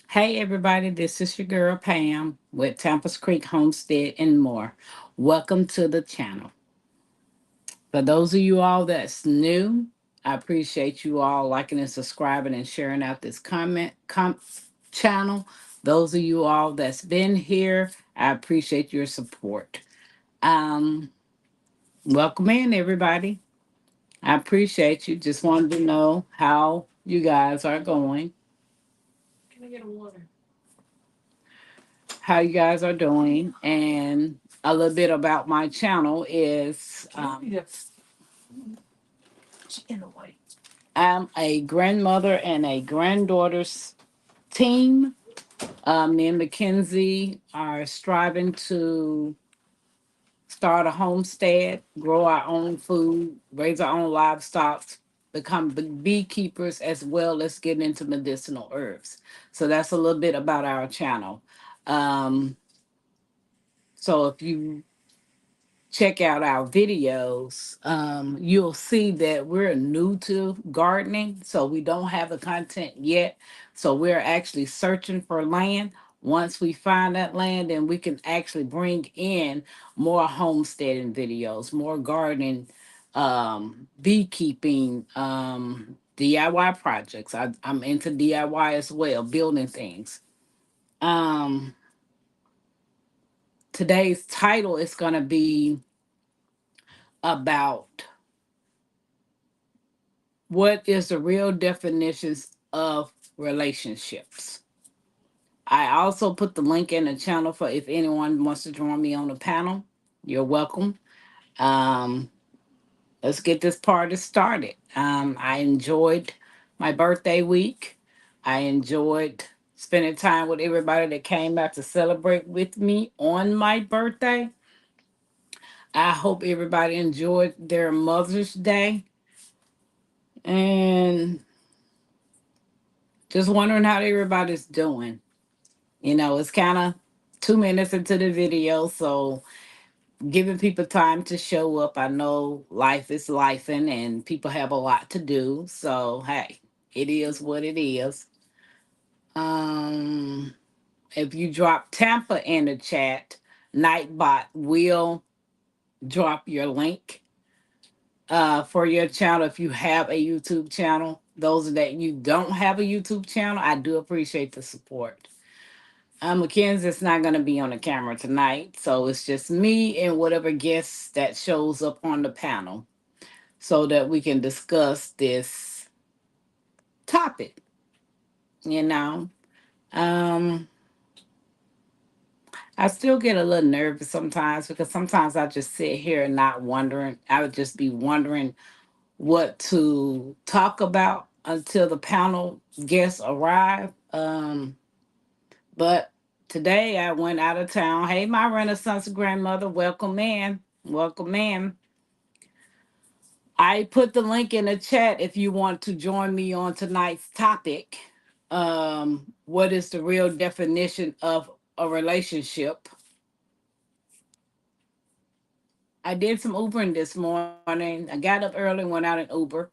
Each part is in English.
Hey everybody, this is your girl Pam with Tampa's Creek Homestead and more. Welcome to the channel. For those of you all that's new, I appreciate you all liking and subscribing and sharing out this channel. Those of you all that's been here, I appreciate your support. Um, Welcome in everybody. I appreciate you. Just wanted to know how you guys are going. How you guys are doing, and a little bit about my channel is I'm a grandmother and a granddaughter's team. Me and Mackenzie are striving to start a homestead, grow our own food, raise our own livestock, become beekeepers, as well as get into medicinal herbs. So that's a little bit about our channel. Um, so if you check out our videos, you'll see that we're new to gardening, so we don't have the content yet. So we're actually searching for land. Once we find that land, then we can actually bring in more homesteading videos, more gardening, beekeeping, DIY projects. I'm into DIY as well, building things. Um, Today's title is going to be about what is the real definitions of relationships. I also put the link in the channel for if anyone wants to join me on the panel. You're welcome. Um, let's get this party started. I enjoyed my birthday week. I enjoyed spending time with everybody that came out to celebrate with me on my birthday. I hope everybody enjoyed their Mother's Day. And just wondering how everybody's doing. It's kind of 2 minutes into the video, so giving people time to show up. I know life is lifing and people have a lot to do, so hey, it is what it is. Um, if you drop Tampa in the chat, Nightbot will drop your link for your channel if you have a YouTube channel. Those that you don't have a YouTube channel, I do appreciate the support. Mackenzie's not going to be on the camera tonight, so it's just me and whatever guest that shows up on the panel so that we can discuss this topic, you know. Um, I still get a little nervous sometimes because sometimes I just sit here and not wondering. I would just be wondering what to talk about until the panel guests arrive. But today I went out of town. Hey, my Renaissance grandmother, welcome in. Welcome in. I put the link in the chat if you want to join me on tonight's topic. What is the real definition of a relationship? I did some Ubering this morning. I got up early, went out in Uber.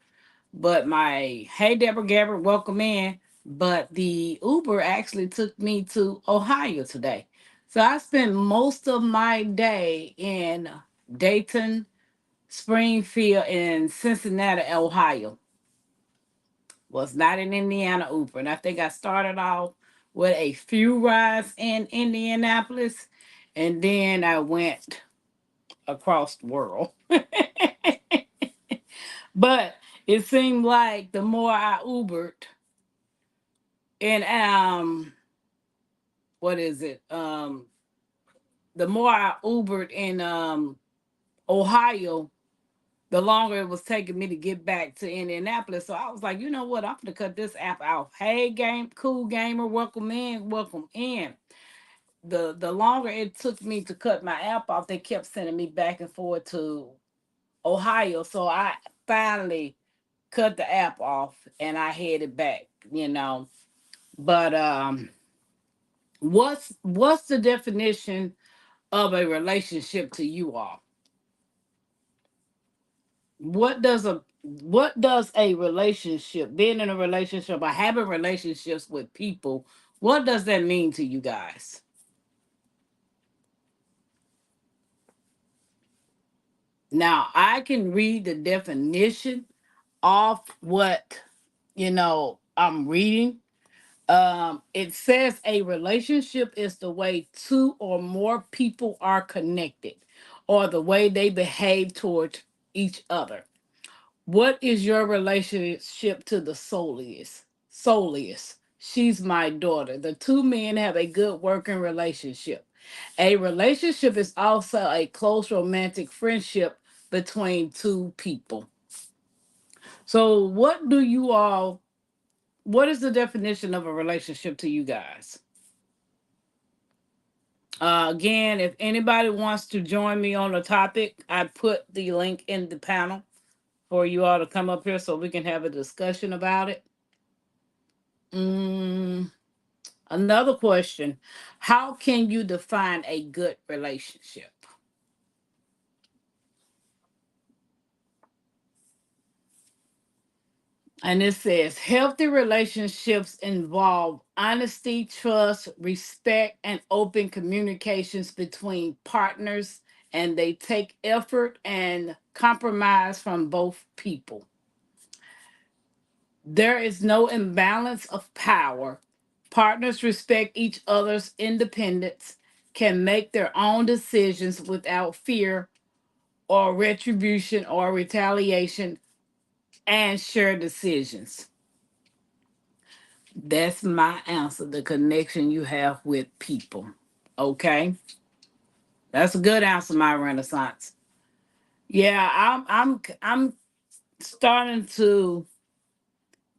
But my hey Deborah Gabbard, welcome in. But the Uber actually took me to Ohio today. So I spent most of my day in Dayton, Springfield, and Cincinnati, Ohio. Was not in Indiana Uber. And I think I started off with a few rides in Indianapolis, and then I went across the world. But it seemed like the more I Ubered, and what is it? The more I Ubered in Ohio, the longer it was taking me to get back to Indianapolis. So I was like, you know what? I'm gonna cut this app out. Hey, game, cool gamer, welcome in, welcome in. The longer it took me to cut my app off, they kept sending me back and forth to Ohio. So I finally cut the app off and I headed back. But what's the definition of a relationship to you all? What does a relationship, being in a relationship or having relationships with people, What does that mean to you guys? Now, I can read the definition off what, I'm reading. It says a relationship is the way two or more people are connected or the way they behave toward each other. What is your relationship to the souliest? Souliest. She's my daughter. The two men have a good working relationship. A relationship is also a close romantic friendship between two people. So, what is the definition of a relationship to you guys? Again, if anybody wants to join me on the topic, I put the link in the panel for you all to come up here so we can have a discussion about it. Mm, Another question. How can you define a good relationship? And it says healthy relationships involve honesty, trust, respect, and open communications between partners, and they take effort and compromise from both people. There is no imbalance of power. Partners respect each other's independence, can make their own decisions without fear or retribution or retaliation, and share decisions. That's my answer. The connection you have with people. Okay, that's a good answer, my Renaissance. Yeah, I'm starting to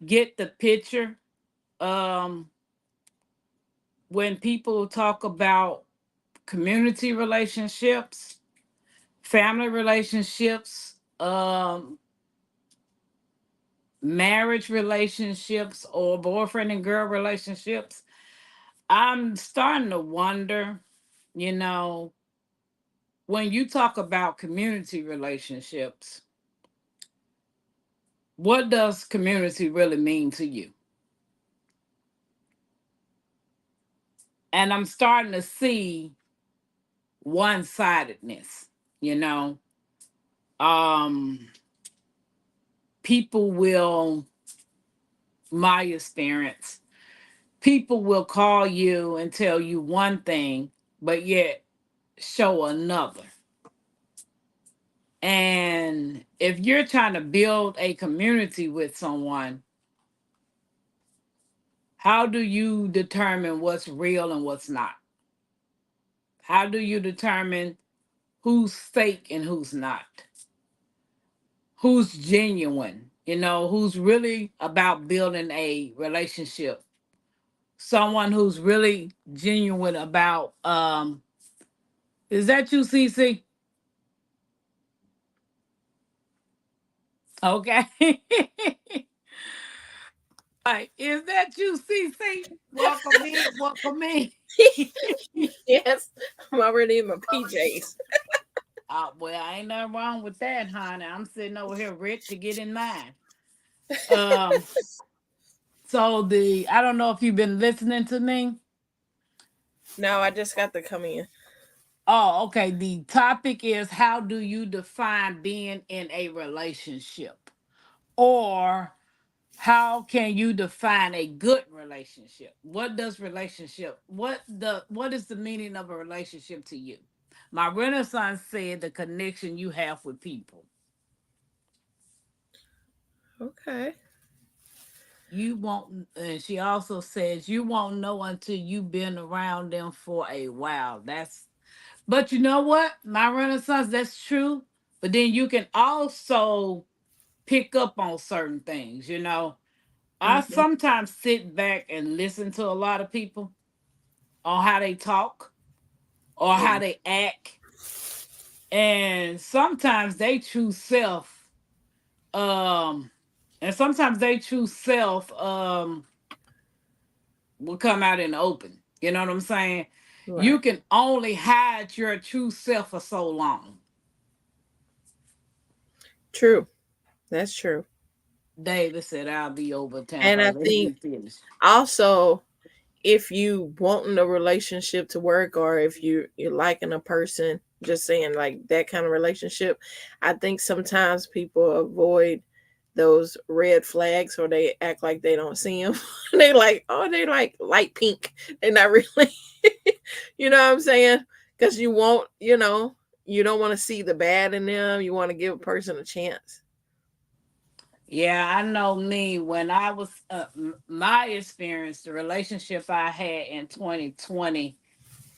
get the picture. Um, when people talk about community relationships, family relationships, marriage relationships, or boyfriend and girl relationships, I'm starting to wonder, you know, when you talk about community relationships, what does community really mean to you? And I'm starting to see one sidedness, you know. Um, People will, my experience, people will call you and tell you one thing, but yet show another. And if you're trying to build a community with someone, how do you determine what's real and what's not? How do you determine who's fake and who's not? Who's genuine? Who's really about building a relationship? Someone who's really genuine about is that you, CC? Okay. Right. Is that you, CC? Welcome in, welcome in. Yes, I'm already in my PJs. Well, I ain't nothing wrong with that, honey. I'm sitting over here ready to get in mine. Um, so I don't know if you've been listening to me. No, I just got to come in. Oh, okay. The topic is how do you define being in a relationship? Or how can you define a good relationship? What is the meaning of a relationship to you? My Renaissance said the connection you have with people. Okay. You won't, and she also says you won't know until you've been around them for a while. But you know what? My Renaissance, that's true. But then you can also pick up on certain things. I Hmm. sometimes sit back and listen to a lot of people on how they talk or how Yeah. they act. And sometimes they true self, um, and sometimes they true self will come out in the open. You know what I'm saying? You Right. can only hide your true self for so long. True. That's true. David said, I'll be over time And for I let think me finish. also if you wanting a relationship to work, or if you're liking a person, just saying like that kind of relationship, I think sometimes people avoid those red flags, or they act like they don't see them. They like, oh, they like light pink. They're not really, you know what I'm saying? Because you won't, you don't want to see the bad in them. You want to give a person a chance. Yeah, I know me when I was my experience, the relationship I had in 2020,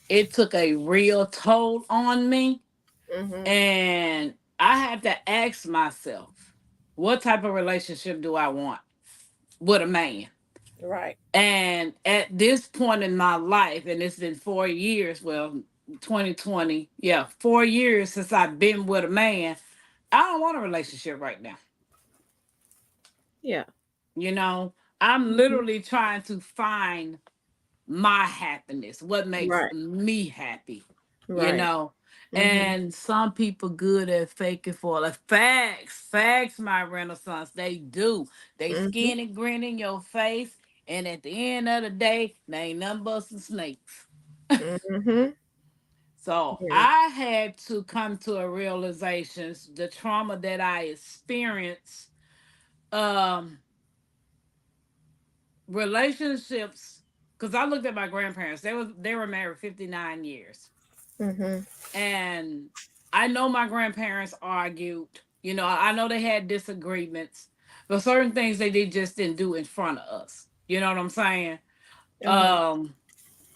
it took a real toll on me. Hmm. And I had to ask myself, what type of relationship do I want with a man? Right. And at this point in my life, and it's been 4 years, well, 2020, yeah, 4 years since I've been with a man, I don't want a relationship right now. Yeah. You know, I'm Hmm. literally trying to find my happiness, what makes Right. me happy, you Right. know. Hmm. And some people good at faking for the facts, my renaissance, they do. They Hmm. skin and grin in your face, and at the end of the day, they ain't nothing but some snakes. Hmm. So Yeah. I had to come to a realization, the trauma that I experienced, um, relationships, because I looked at my grandparents. They were married 59 years. Hmm. And I know my grandparents argued. You know, I know they had disagreements, but certain things they did just didn't do in front of us. You know what I'm saying? Uh-huh. Um,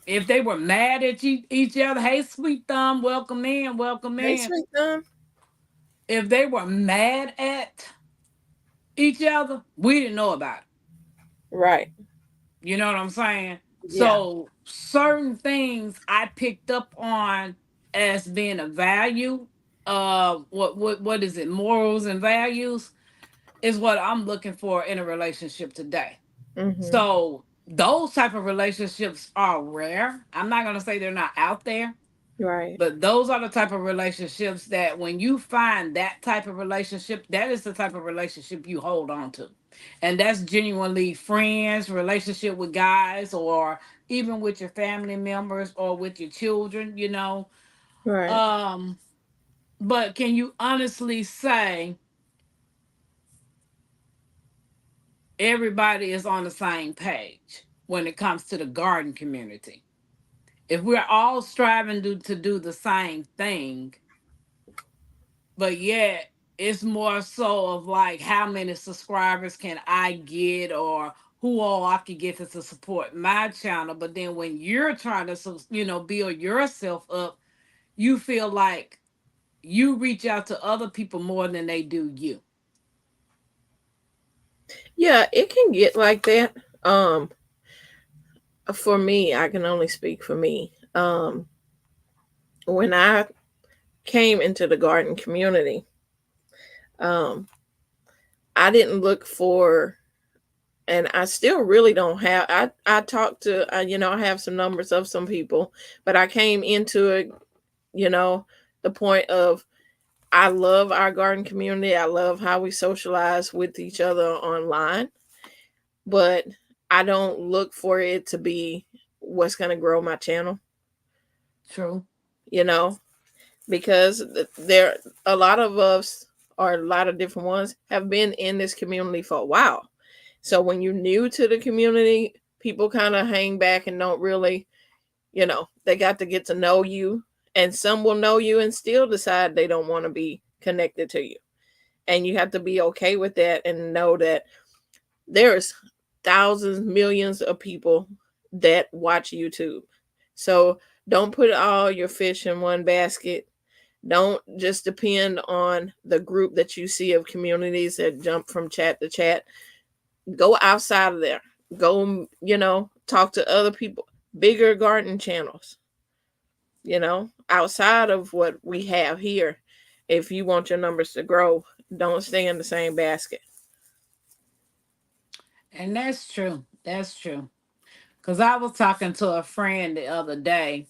if they were mad at each other, hey, sweet thumb, welcome in, welcome Hey, in. sweet thumb. If they were mad at each other, we didn't know about it. Right. You know what I'm saying? Yeah. So certain things I picked up on as being a value. What is it? Morals and values is what I'm looking for in a relationship today. Hmm. So those type of relationships are rare. I'm not gonna say they're not out there, Right. but those are the type of relationships that when you find that type of relationship, that is the type of relationship you hold on to. And that's genuinely friends, relationship with guys, or even with your family members or with your children, you know. Right. Um, but can you honestly say everybody is on the same page when it comes to the garden community? If we're all striving to do the same thing, but yet it's more so of like how many subscribers can I get, or who all I can get to support my channel. But then when you're trying to build yourself up, you feel like you reach out to other people more than they do you. Yeah, it can get like that. Um, for me, I can only speak for me. When I came into the garden community, um, I didn't look for, and I still really don't have. I talked to, I have some numbers of some people, but I came into it, you know, the point of I love our garden community. I love how we socialize with each other online, but I don't look for it to be what's going to grow my channel, True. you know, because there a lot of us, or a lot of different ones, have been in this community for a while. So when you're new to the community, people kind of hang back and don't really, they got to get to know you, and some will know you and still decide they don't want to be connected to you. And you have to be okay with that and know that there's thousands, millions of people that watch YouTube. So don't put all your fish in one basket. Don't just depend on the group that you see of communities that jump from chat to chat. Go outside of there. Go, talk to other people, bigger garden channels, outside of what we have here. If you want your numbers to grow, don't stay in the same basket. And that's true. That's true. Because I was talking to a friend the other day,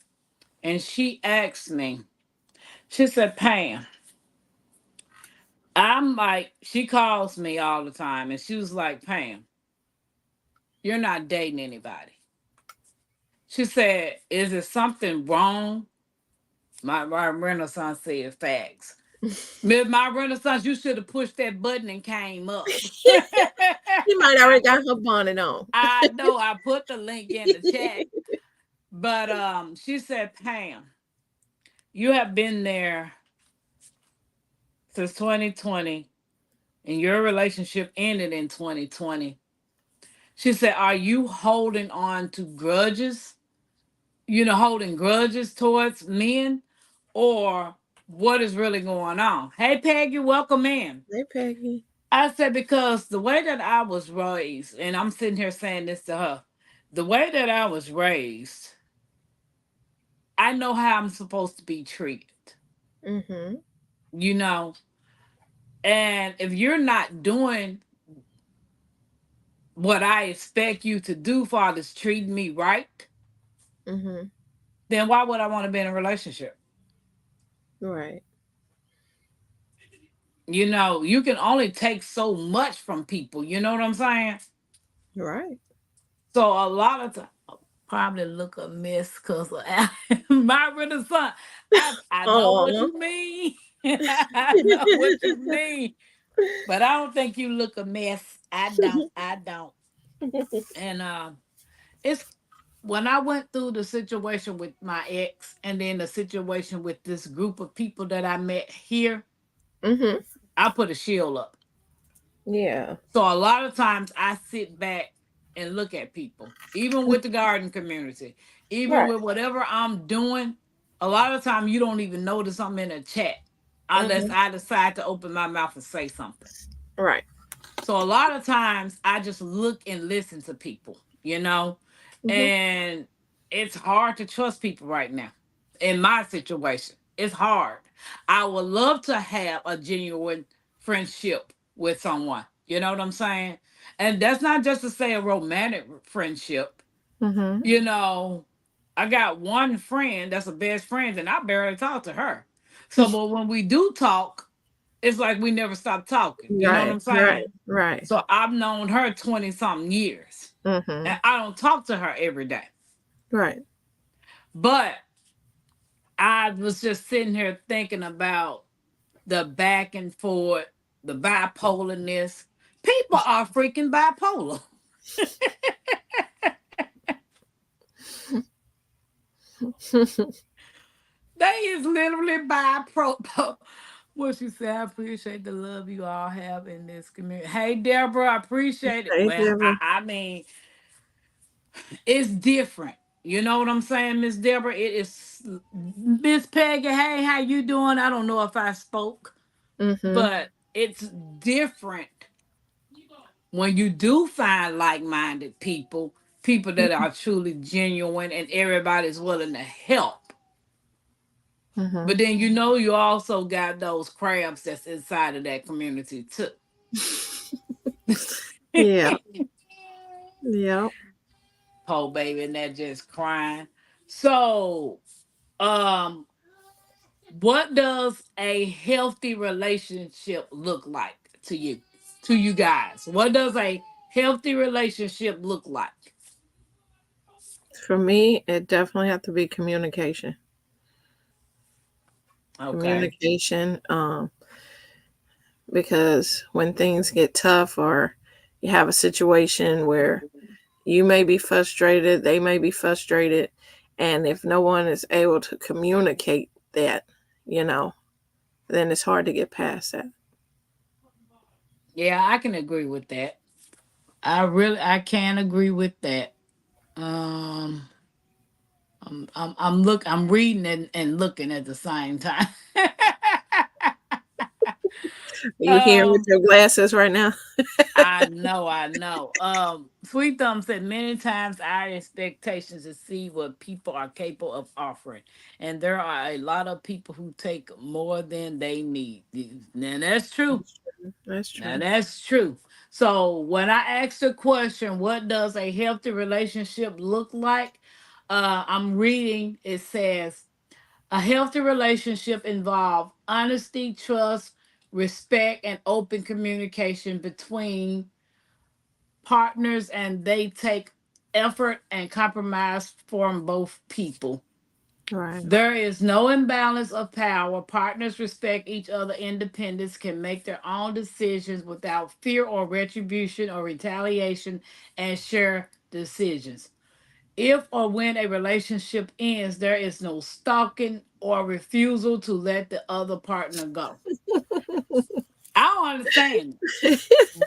and she asked me, she said, Pam, I'm like, she calls me all the time, and she was like, Pam, you're not dating anybody. She said, "Is it something wrong?" My Renaissance said, "Facts." Miss My Renaissance, you should have pushed that button and came up. She might already got her bonnet on. I know I put the link in the chat, but she said, "Pam, you have been there since 2020, and your relationship ended in 2020." She said, "Are you holding on to grudges? Holding grudges towards men, or what is really going on?" Hey, Peggy, welcome in. Hey, Peggy. I said, because the way that I was raised, and I'm sitting here saying this to her, the way that I was raised, I know how I'm supposed to be treated, Mm-hmm. you know? And if you're not doing what I expect you to do, Father's treating me right, Mm-hmm. then why would I want to be in a relationship? Right. You can only take so much from people. You know what I'm saying? Right. So a lot of times, probably look a mess because of my Renaissance. I know what Oh. you mean. I know what you mean. But I don't think you look a mess. I don't. I don't. And it's when I went through the situation with my ex and then the situation with this group of people that I met here, Mm-hmm. I put a shield up. Yeah. So a lot of times I sit back and look at people, even with the garden community, even Right. with whatever I'm doing. A lot of time you don't even notice I'm in a chat unless Mm-hmm. I decide to open my mouth and say something. Right. So a lot of times I just look and listen to people, Mm-hmm. and it's hard to trust people right now. In my situation, it's hard. I would love to have a genuine friendship with someone. You know what I'm saying? And that's not just to say a romantic friendship. Mm-hmm. You know, I got one friend that's a best friend, and I barely talk to her. So, but when we do talk, it's like we never stop talking. You know what Right. I'm Right. saying? Right. So I've known her 20 something years, Mm-hmm. and I don't talk to her every day. Right. But I was just sitting here thinking about the back and forth, the bipolarness. People are freaking bipolar. They is literally bipolar. What she said, I appreciate the love you all have in this community. Hey, Deborah, I appreciate it. Hey, Well, Deborah. I mean, it's different. You know what I'm saying, Miss Deborah? It is Miss Peggy. Hey, how you doing? I don't know if I spoke, Mm-hmm. but it's different when you do find like-minded people, people that are truly genuine and everybody's willing to help. Mm-hmm. But then you also got those crabs that's inside of that community too. Yeah. Yeah. Oh baby, and they're just crying. So, um, what does a healthy relationship look like to you? To you guys? What does a healthy relationship look like? For me, it definitely have to be communication. Okay. Communication. Because when things get tough or you have a situation where you may be frustrated, they may be frustrated, and if no one is able to communicate that, you know, then it's hard to get past that. Yeah, I can agree with that. I can agree with that. Um I'm reading and looking at the same time. You here with um your glasses right now? I know, I know. Sweet Thumb said many times our expectations exceed what people are capable of offering. And there are a lot of people who take more than they need. Now that's true. That's true. That's Now true. that's true. So when I asked the question, what does a healthy relationship look like? I'm reading, it says a healthy relationship involves honesty, trust, respect, and open communication between partners, and they take effort and compromise from both people. Right. There is no imbalance of power. Partners respect each other' independence, can make their own decisions without fear or retribution or retaliation, and share decisions. If or when a relationship ends, there is no stalking or refusal to let the other partner go. I don't understand.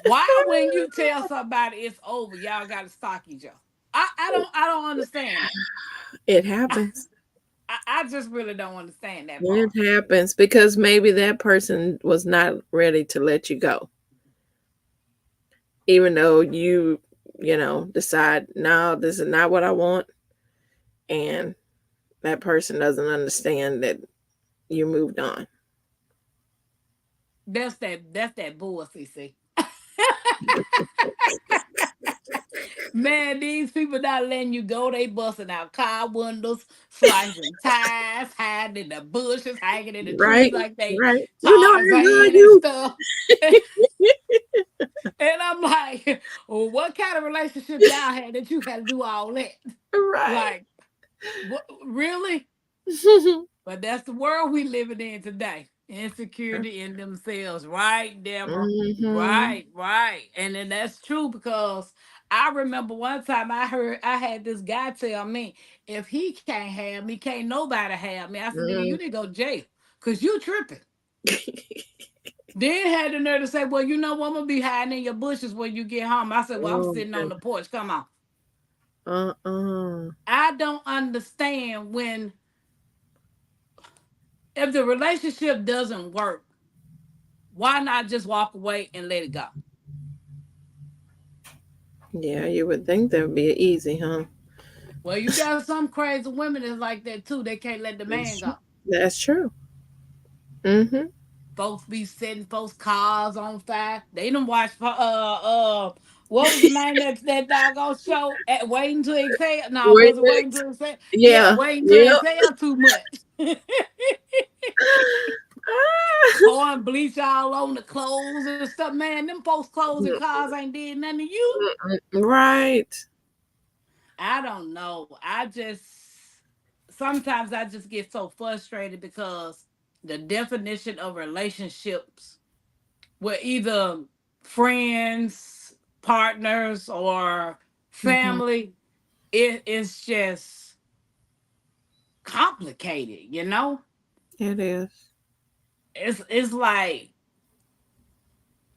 Why when you tell somebody it's over, y'all gotta stalk each other? I don't understand that. It happens. I just really don't understand that It part. happens because maybe that person was not ready to let you go. Even though you decide, no, this is not what I want. And that person doesn't understand that you moved on. That's that bull, CC. Man, these people not letting you go. They busting out car windows, slicing tires, hiding in the bushes, hanging in the trees Right? like they Right. I love Tarzan and you. stuff. And I'm like, well, what kind of relationship y'all had that you had to do all that? Right. Like, what, really? But that's the world we living in today. Insecurity in themselves. Right, Deborah? Hmm. Right, right. And then that's true because I remember one time I had this guy tell me, if he can't have me, can't nobody have me. I said, nigga, you need to go to jail. Cause you tripping. Then had the nerve to say, well, you know what? I'm gonna be hiding in your bushes when you get home. I said, well, I'm Oh, sitting on the porch. Come on. uh-uh. I don't understand when if the relationship doesn't work, why not just walk away and let it go? Yeah, you would think that would be easy, huh? Well, you got some crazy women that's like that too. They can't let the man That's true. go. That's true. Hmm. Folks be setting folks cars on fire. They done watch what was the name of that doggone show? At Waiting to Exhale? No, Wait was it a Waiting minute. to Exhale? Yeah, Yeah. Waiting to Yep. Exhale too much. Pouring bleach all on the clothes and stuff. Man, them folks' clothes and cars ain't did nothing to you. Right. I don't know. I just sometimes I just get so frustrated because the definition of relationships with either friends, partners, or Hmm. family, it is just complicated, you know? It is. It's like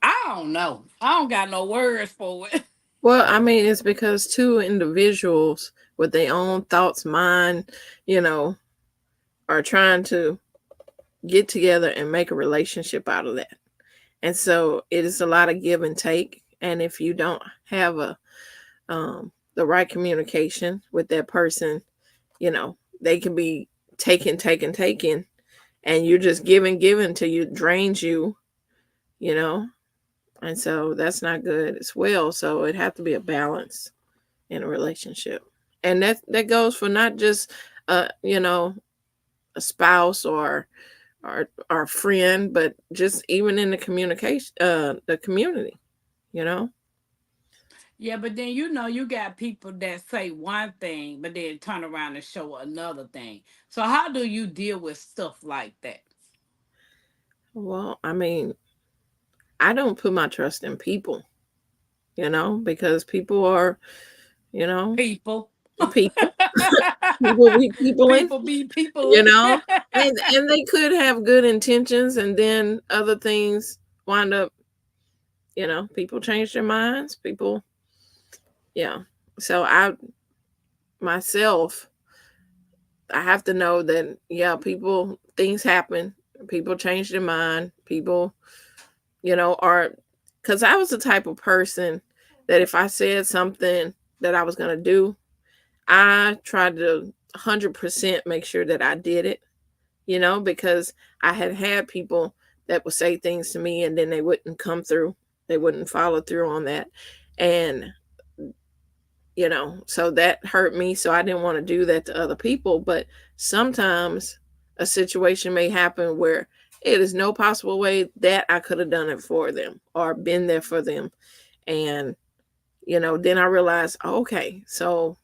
I don't know. I don't got no words for it. Well, I mean, it's because two individuals with their own thoughts, mind, you know, are trying to get together and make a relationship out of that. And so it is a lot of give and take. And if you don't have the right communication with that person, they can be taking, and you're just giving till you drains you, you know. And so that's not good as well. So it have to be a balance in a relationship. And that goes for not just a spouse or a friend, but just even in the communication the community, you know. Yeah, but then you got people that say one thing, but then turn around and show another thing. So how do you deal with stuff like that? Well, I mean, I don't put my trust in people, because people are, you know, People. people. People be peopling, People be you peopling. know. And they could have good intentions, and then other things wind up, people change their minds. People, yeah. So myself, I have to know that, yeah, things happen. People change their mind. People, are, because I was the type of person that if I said something that I was going to do, I tried to 100% make sure that I did it, because I had people that would say things to me and then they wouldn't come through. They wouldn't follow through on that. And, so that hurt me. So I didn't want to do that to other people. But sometimes a situation may happen where it is no possible way that I could have done it for them or been there for them. And, then I realized, oh, okay, so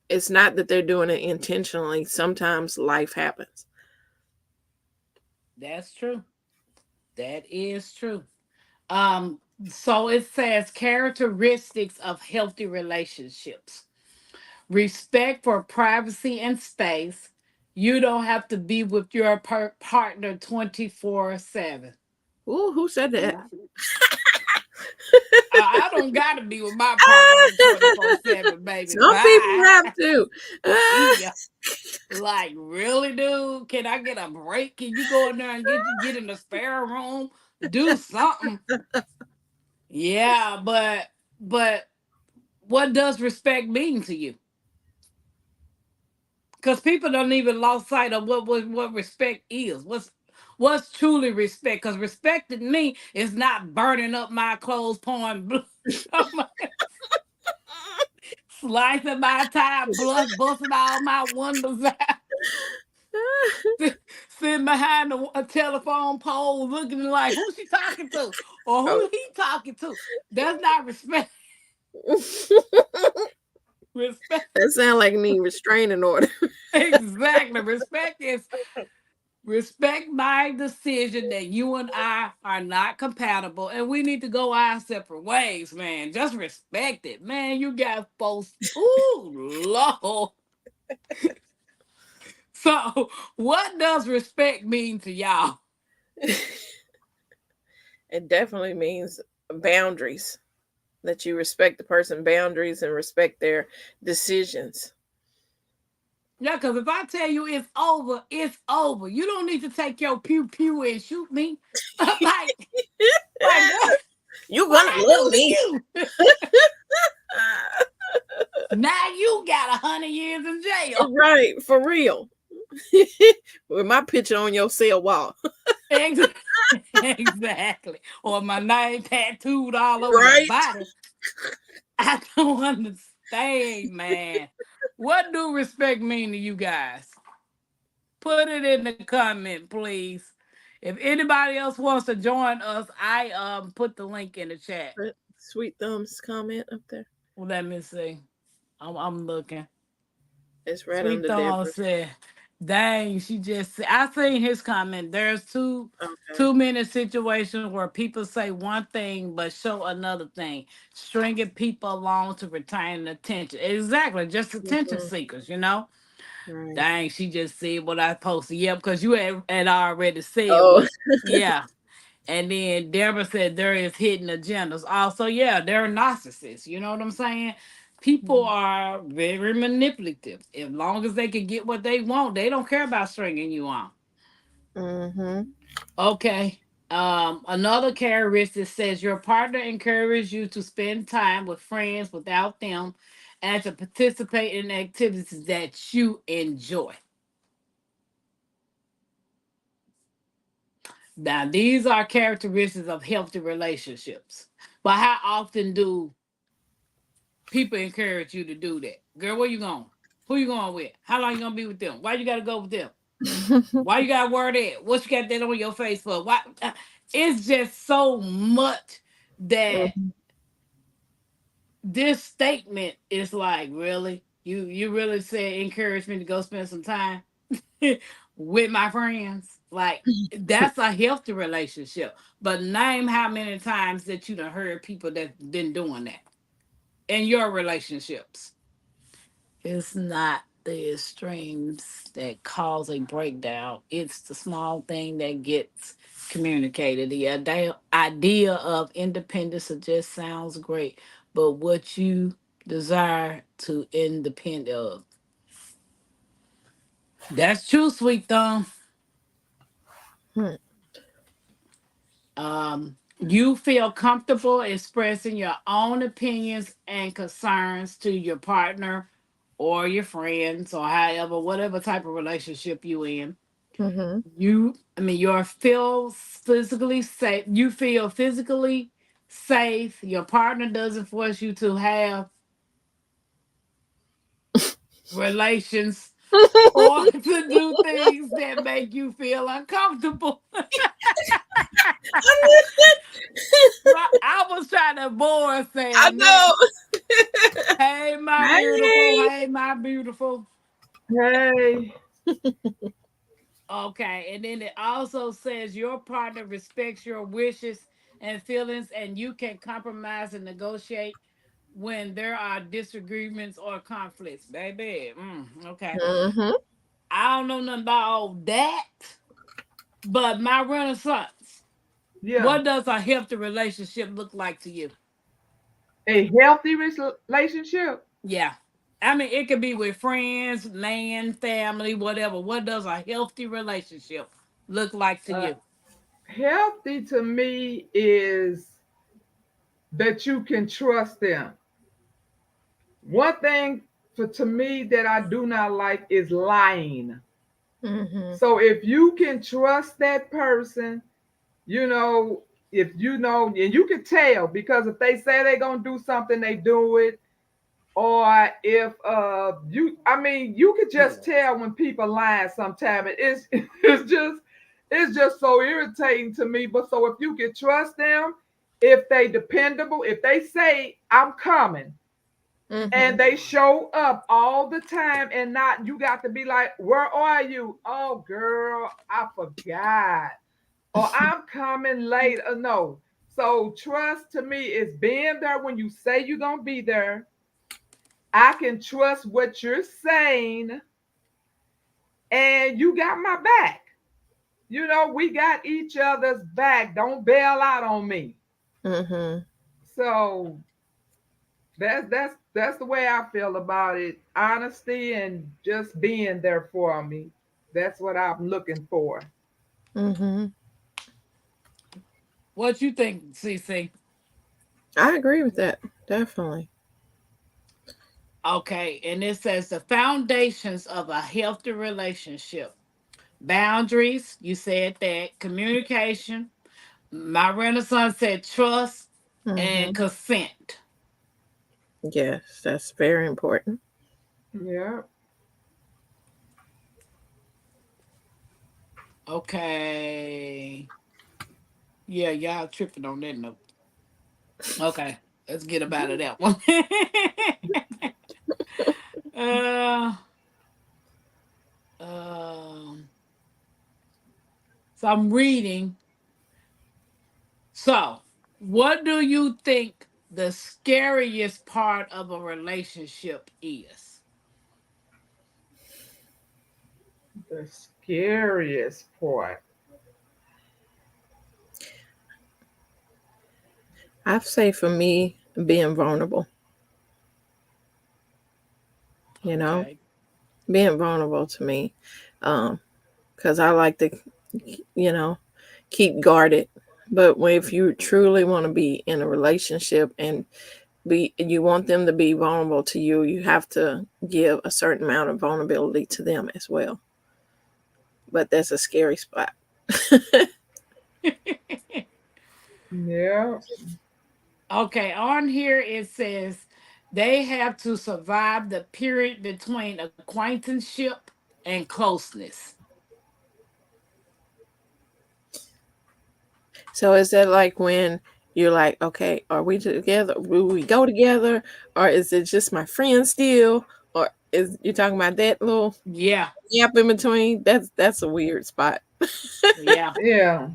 it's not that they're doing it intentionally. Sometimes life happens. That's true. That is true. Um, so it says characteristics of healthy relationships. Respect for privacy and space. You don't have to be with your partner 24/7. Ooh, who said that? I don't got to be with my partner on 24/7, baby. Some people Bye. have to. See ya. Like, really, dude? Can I get a break? Can you go in there and get in the spare room? Do something. Yeah, but what does respect mean to you? Because people don't even lost sight of what respect is. What's truly respect? Because respect to me is not burning up my clothes, pouring blood, slicing my tire, blood busting all my windows out, sitting behind a telephone pole, looking like who she talking to or Oh. who he talking to. That's not respect. Respect. That sound like need restraining order. Exactly. Respect my decision that you and I are not compatible and we need to go our separate ways, man. Just respect it. Man, you got folks. Ooh, Lord. So, what does respect mean to y'all? It definitely means boundaries. That you respect the person's boundaries and respect their decisions. Yeah, because if I tell you it's over, it's over. You don't need to take your pew pew and shoot me. like what? You What gonna I love do to me. you? Now you got 100 years in jail. Right, for real. With my picture on your cell wall. Ex- Exactly. Or my name tattooed all over your Right? body. I don't understand, man. What do respect mean to you guys? Put it in the comment, please. If anybody else wants to join us, I put the link in the chat. Sweet Thumb's comment up there. Well, let me see. I'm looking. It's right Sweet under Thorn Deborah's. said, "Dang, she just." I seen his comment. There's Okay. too many situations where people say one thing but show another thing, stringing people along to retain attention. Exactly, just attention Mhm. seekers. You know. Right. Dang, she just said what I posted. Yeah, because you had already said Oh. what. Yeah. And then Deborah said there is hidden agendas. Also, yeah, they're narcissists. You know what I'm saying? People are very manipulative. As long as they can get what they want, they don't care about stringing you on. Mm-hmm. Okay. Another characteristic says your partner encourages you to spend time with friends without them and to participate in activities that you enjoy. Now, these are characteristics of healthy relationships. But how often do people encourage you to do that? Girl, where you going? Who you going with? How long you gonna be with them? Why you gotta go with them? Why you gotta wear that? What you got that on your face for? Why? It's just so much that Mhm. this statement is like, really? You really said encourage me to go spend some time with my friends? Like that's a healthy relationship. But name how many times that you done heard people that been doing that in your relationships. It's not the extremes that cause a breakdown. It's the small thing that gets communicated. The idea of independence just sounds great, but what you desire to independ of. That's true, sweet thumb. Hmm. You feel comfortable expressing your own opinions and concerns to your partner or your friends or however, whatever type of relationship you in. Mhm. You're feel physically safe. You feel physically safe. Your partner doesn't force you to have relations or to do things that make you feel uncomfortable. I was trying to avoid I saying that. know. Hey, my beautiful. Hey. Hey, my beautiful. Hey. Okay, and then it also says your partner respects your wishes and feelings, and you can compromise and negotiate when there are disagreements or conflicts, baby. Okay, Mm-hmm. I don't know nothing about all that, but my renaissance. Yeah. What does a healthy relationship look like to you? A healthy relationship. Yeah, I mean it could be with friends, man, family, whatever. What does a healthy relationship look like to Uh, you? Healthy to me is that you can trust them. One thing for to me that I do not like is lying. Mm-hmm. So if you can trust that person, you know, if you know, and you can tell because if they say they're gonna do something, they do it. Or if you, I mean, you could just tell when people lying. Sometimes it's it's just so irritating to me. But so if you can trust them, if they dependable, if they say I'm coming Mm-hmm. and they show up all the time and not you got to be like, where are you? Oh girl, I forgot. Or I'm coming late. No. So trust to me is being there when you say you're gonna be there. I can trust what you're saying, and you got my back. You know, we got each other's back. Don't bail out on me. Mm-hmm. So that's the way I feel about it. Honesty and just being there for me. That's what I'm looking for. Mm-hmm. What you think, CC? I agree with that. Definitely. Okay, and it says the foundations of a healthy relationship. Boundaries, you said that. Communication. My Renaissance said trust and Mm-hmm. consent. Yes, that's very important. Yeah. Okay. Yeah, y'all tripping on that note. Okay, let's get up out of that one. uh, um, so I'm reading. So, what do you think the scariest part of a relationship is? The scariest part. I'd say for me, being vulnerable, you know, Okay. being vulnerable to me. Um, because I like to, you know, keep guarded. But if you truly want to be in a relationship and you want them to be vulnerable to you, you have to give a certain amount of vulnerability to them as well. But that's a scary spot. Yeah. Okay, on here it says they have to survive the period between acquaintanceship and closeness. So is that like when you're like, okay, are we together? Will we go together? Or is it just my friend still? Or is you talking about that little Yeah, gap in between? That's a weird spot. yeah, Yeah.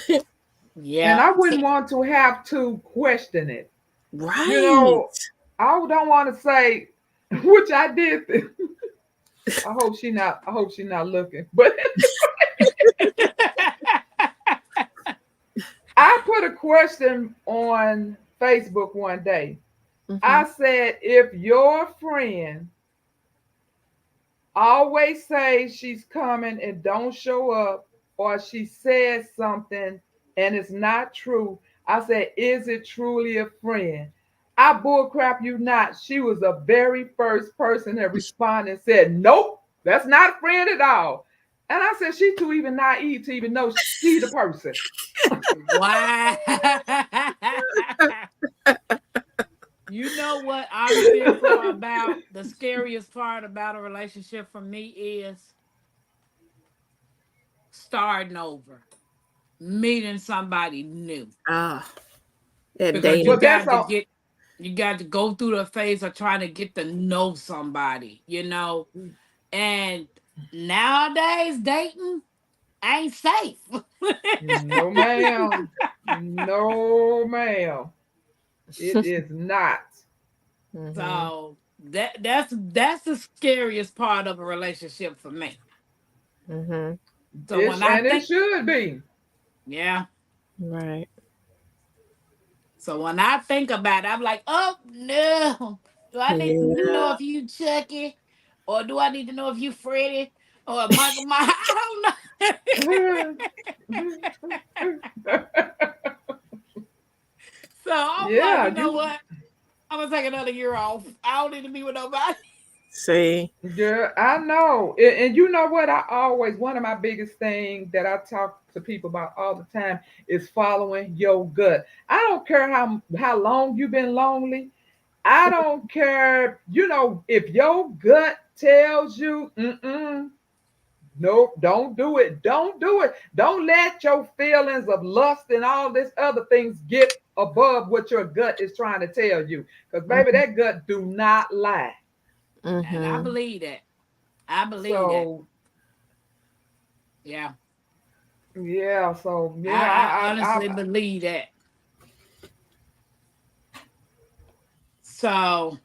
And yeah. I wouldn't want to have to question it. You Right. know, I don't want to say, which I did. I hope she not looking. But I put a question on Facebook one day. Mm-hmm. I said, if your friend always says she's coming and don't show up, or she says something and it's not true, I said, is it truly a friend? I bullcrap you not. She was the very first person that responded and said, nope, that's not a friend at all. And I said, she too even naive to even know she the person. Wow. You know what I'm fearful about? The scariest part about a relationship for me is starting over. meeting somebody new Ah, that because dating. Well, that's all. you got to go through the phase of trying to get to know somebody, and nowadays dating ain't safe. No, ma'am. No, ma'am. It is not. Mm-hmm. So that's the scariest part of a relationship for me. Mm-hmm. So when I And it think, should be. yeah, Right. so when I think about it, I'm like, oh no, do I need to Yeah. know if you Chucky, or do I need to know if you Freddy or Michael Myers? I don't know. So I'm like, Yeah, you know you. what? I'm gonna take another year off. I don't need to be with nobody. See. Yeah, I know. And you know what? I always, one of my biggest things that I talk to people about all the time is following your gut. I don't care how long you've been lonely. I don't care. If your gut tells you, nope, don't do it. Don't do it. Don't let your feelings of lust and all this other things get above what your gut is trying to tell you. Because baby, that gut do not lie. And I Mm-hmm. believe that. I believe that. So Yeah. yeah, so yeah, I honestly believe that. So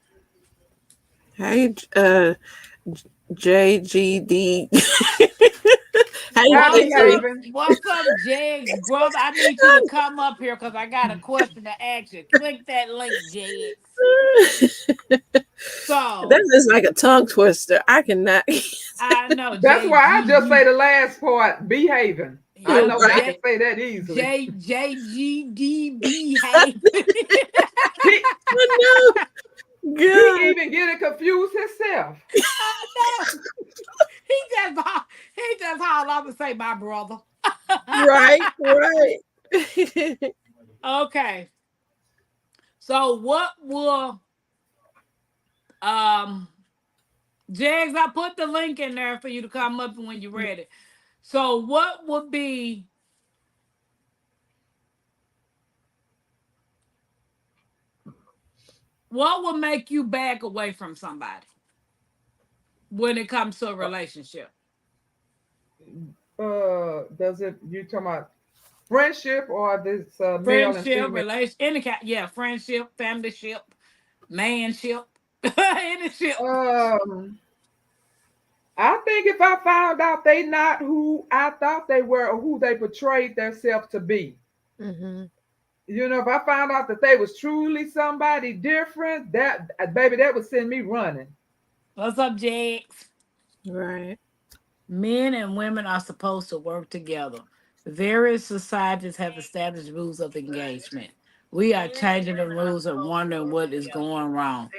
Hey, JGD. Hey, happy J3. haven. what's up, Jegs, brother? I need you to come up here because I got a question to ask you. Click that link, Jegs. That So is like a tongue twister. I cannot. I know That's why I just say JGD. the last part, behaving. I Yeah, know I can Right. say that easily. JGDB. Hey, He I know. he God. even getting confused himself. I know. He just all I'm gonna say, my brother. Right. Right. Okay. So what will um Jags, I put the link in there for you to come up when you're ready. So what would make you back away from somebody when it comes to a relationship? Does it? You talking about friendship or this male and Friendship, female? relation, any kind, yeah, friendship, familyship, manship, any ship. Um, I think if I found out they not who I thought they were or who they portrayed themselves to be, Mm-hmm. if I found out that they was truly somebody different, that baby, that would send me running. What's up, Jax? Right. Men and women are supposed to work together. Various societies have established rules of engagement. We are changing the rules and wondering what is going wrong.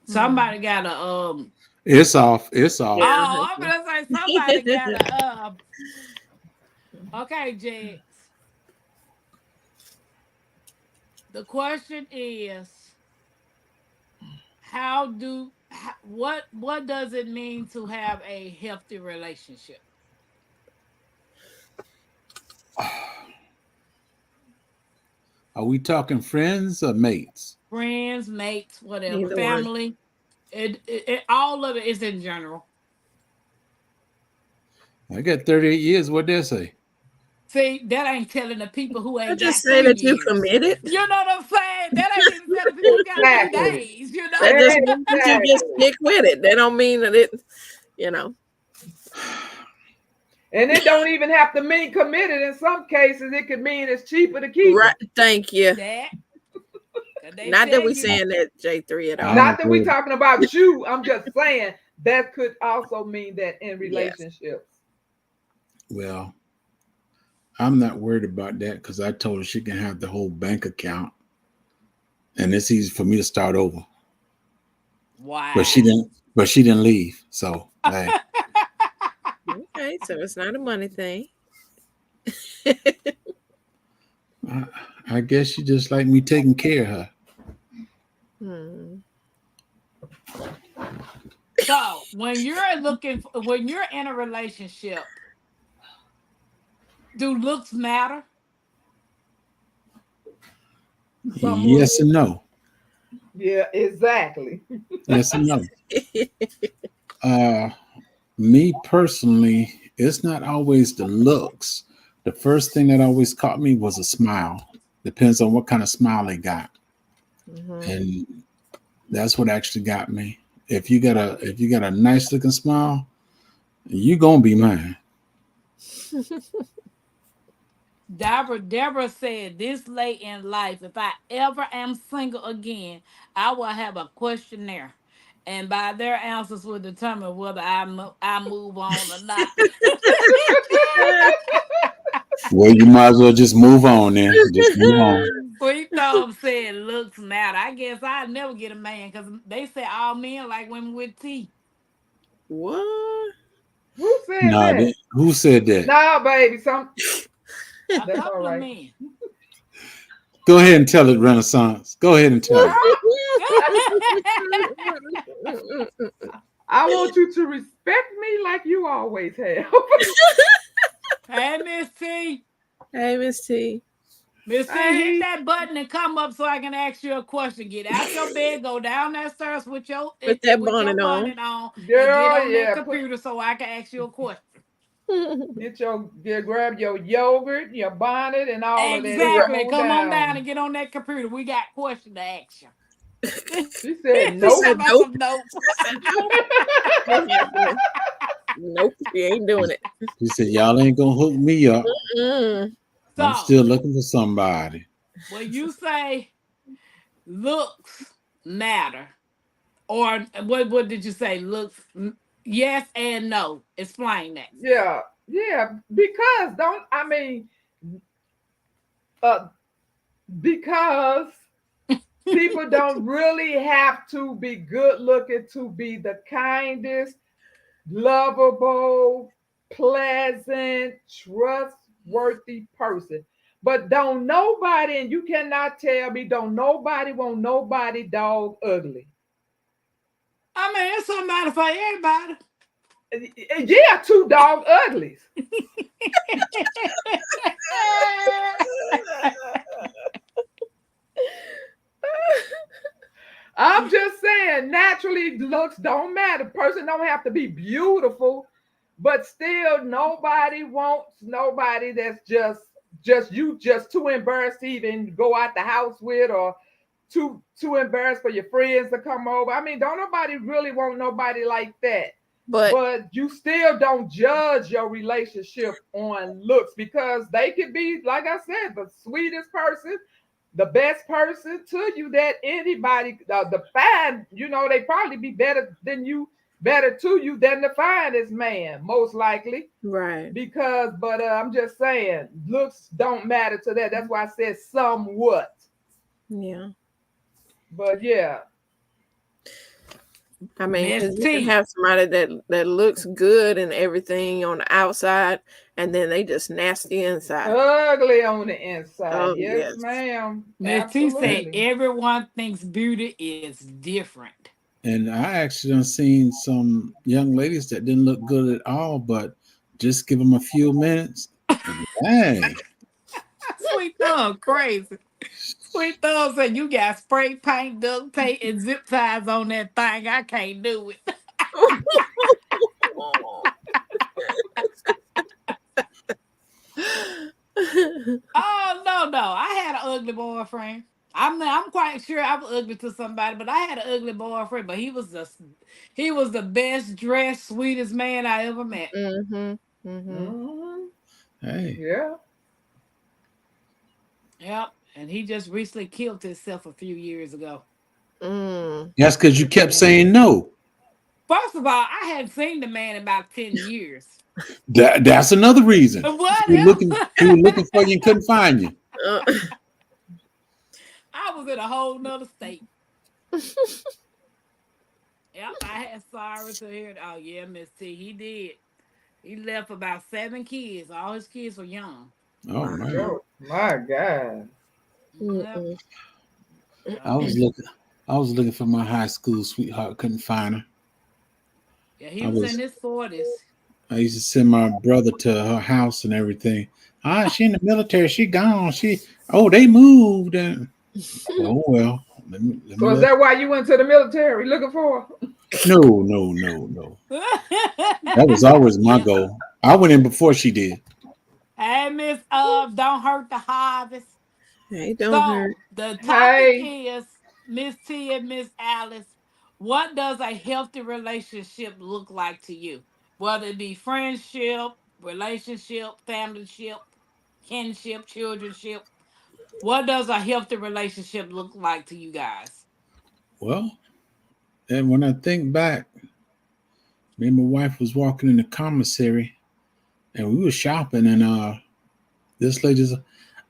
Hmm. Somebody got a It's off. It's off. Yeah. oh, I'm gonna say somebody got a okay, Jax. The question is what does it mean to have a healthy relationship? Are we talking friends or mates? Friends, mates, whatever, Either one. family. All of it is in general. I got 38 years. What did they say? See, that ain't telling the people who I ain't just got say three that you years. committed. You know what I'm saying? That ain't even telling people who got three Exactly. days, you know? That just means that you just Exactly. stick with it. That don't mean that it, you know. And it don't even have to mean committed. In some cases, it could mean it's cheaper to keep Right. them. Thank you. That, 'cause they Not that tell we you, I, saying that J3 at I all. don't Not that we agree. talking about you. I'm just saying that could also mean that in Yes. relationships. Well, I'm not worried about that because I told her she can have the whole bank account, and it's easy for me to start over. But she wow. didn't. But she didn't leave. So hey, Okay, so it's not a money thing. I, I guess she just like me taking care of her. Hmm. So when you're in a relationship, Do looks matter? Somewhat. Yes and no. Yeah, exactly. Yes and no. Uh, Me personally, it's not always the looks. The first thing that always caught me was a smile. Depends on what kind of smile they got, Mhm. and that's what actually got me. If you got a nice looking smile, you gonna be mine. Deborah said, this late in life, if I ever am single again, I will have a questionnaire. And by their answers will determine whether I move on or not. Well, you might as well just move on then. Just move on. Sweet Thumb said looks matter. I guess I'd never get a man because they say all men like women with teeth. What? Who said Nah, that? who said that? Nah, baby, A that's all couple of right. men. Go ahead and tell it, Renaissance. Go ahead and tell it. I want you to respect me like you always have. Hey, Miss T. Hey, Miss T. Miss T, hit Hey, that button and come up so I can ask you a question. Get out your bed, go down that stairs with Put that with your bonnet on. bonnet on, and get girl, on that yeah, computer so I can ask you a question. grab your yogurt, your bonnet, and all of that, and come Exactly. on Come on down down. and get on that computer. We got a question to ask you. She said, She She nope. talking said about nope. some notes. I said nope. Ain't happening. Nope, she ain't doing it. He said, "Y'all ain't gonna hook me up. Mm. I'm So, still looking for somebody." when you say looks matter, or what did you say? Looks, yes and no. Explain that. Yeah, yeah, because don't I mean, uh, because people don't really have to be good looking to be the kindest, lovable, pleasant, trustworthy person. But don't nobody, and you cannot tell me, don't nobody want nobody dog ugly. I mean, it's somebody for everybody. Yeah, two dog uglies. I'm just saying, naturally, looks don't matter. Person don't have to be beautiful, but still, nobody wants nobody that's just too embarrassed to even go out the house with, or too embarrassed for your friends to come over. I mean, don't nobody really want nobody like that. But But you still don't judge your relationship on looks, because they could be, like I said, the sweetest person, the best person to you that anybody, the fine, they probably be better to you than the finest man, most likely. right. But I'm just saying, looks don't matter to that. That's why I said somewhat. Yeah. But yeah, I mean, Miss because you can T. have somebody that looks good and everything on the outside, and then they just nasty inside. ugly on the inside. Oh Yes, yes. ma'am. Miss T said Absolutely. everyone thinks beauty is different. And I actually done seen some young ladies that didn't look good at all, but just give them a few minutes. And dang, Sweet Thumb, crazy. Sweet Thumb said you got spray paint, duct tape, and zip ties on that thing. I can't do it. Oh no, no. I had an ugly boyfriend. I'm quite sure I was ugly to somebody, but I had an ugly boyfriend. But he was the best dressed, sweetest man I ever met. Mhm. Mhm. Hmm. hey, Yeah. Yep, and he just recently killed himself a few years ago. Mm. that's because you kept Mm. saying no. First of all, I hadn't seen the man in about 10 years. That's another reason. Whatever. He was looking for you and couldn't find you. Uh, I was in a whole nother state. Yep, I had sorry to hear. Oh yeah, Miss T, he did. He left about 7 kids. All his kids were young. Oh man, wow. Oh my God. Yep. Mm-mm. I was looking. I was looking for my high school sweetheart. Couldn't find her. Yeah, he I was in was. his 40s. I used to send my brother to her house and everything. She in the military. She gone. They moved. And oh well. Let me So is let. that why you went to the military looking for her? No, no, no, no. That was always my Yeah. goal. I went in before she did. Hey, Miss don't hurt the harvest. Hey, don't So hurt. the topic Hey, is Miss T and Miss Alice. What does a healthy relationship look like to you? Whether it be friendship, relationship, familyship, kinship, childrenship. What does a healthy relationship look like to you guys? Well, and when I think back, me and my wife was walking in the commissary, and we were shopping, and this lady's,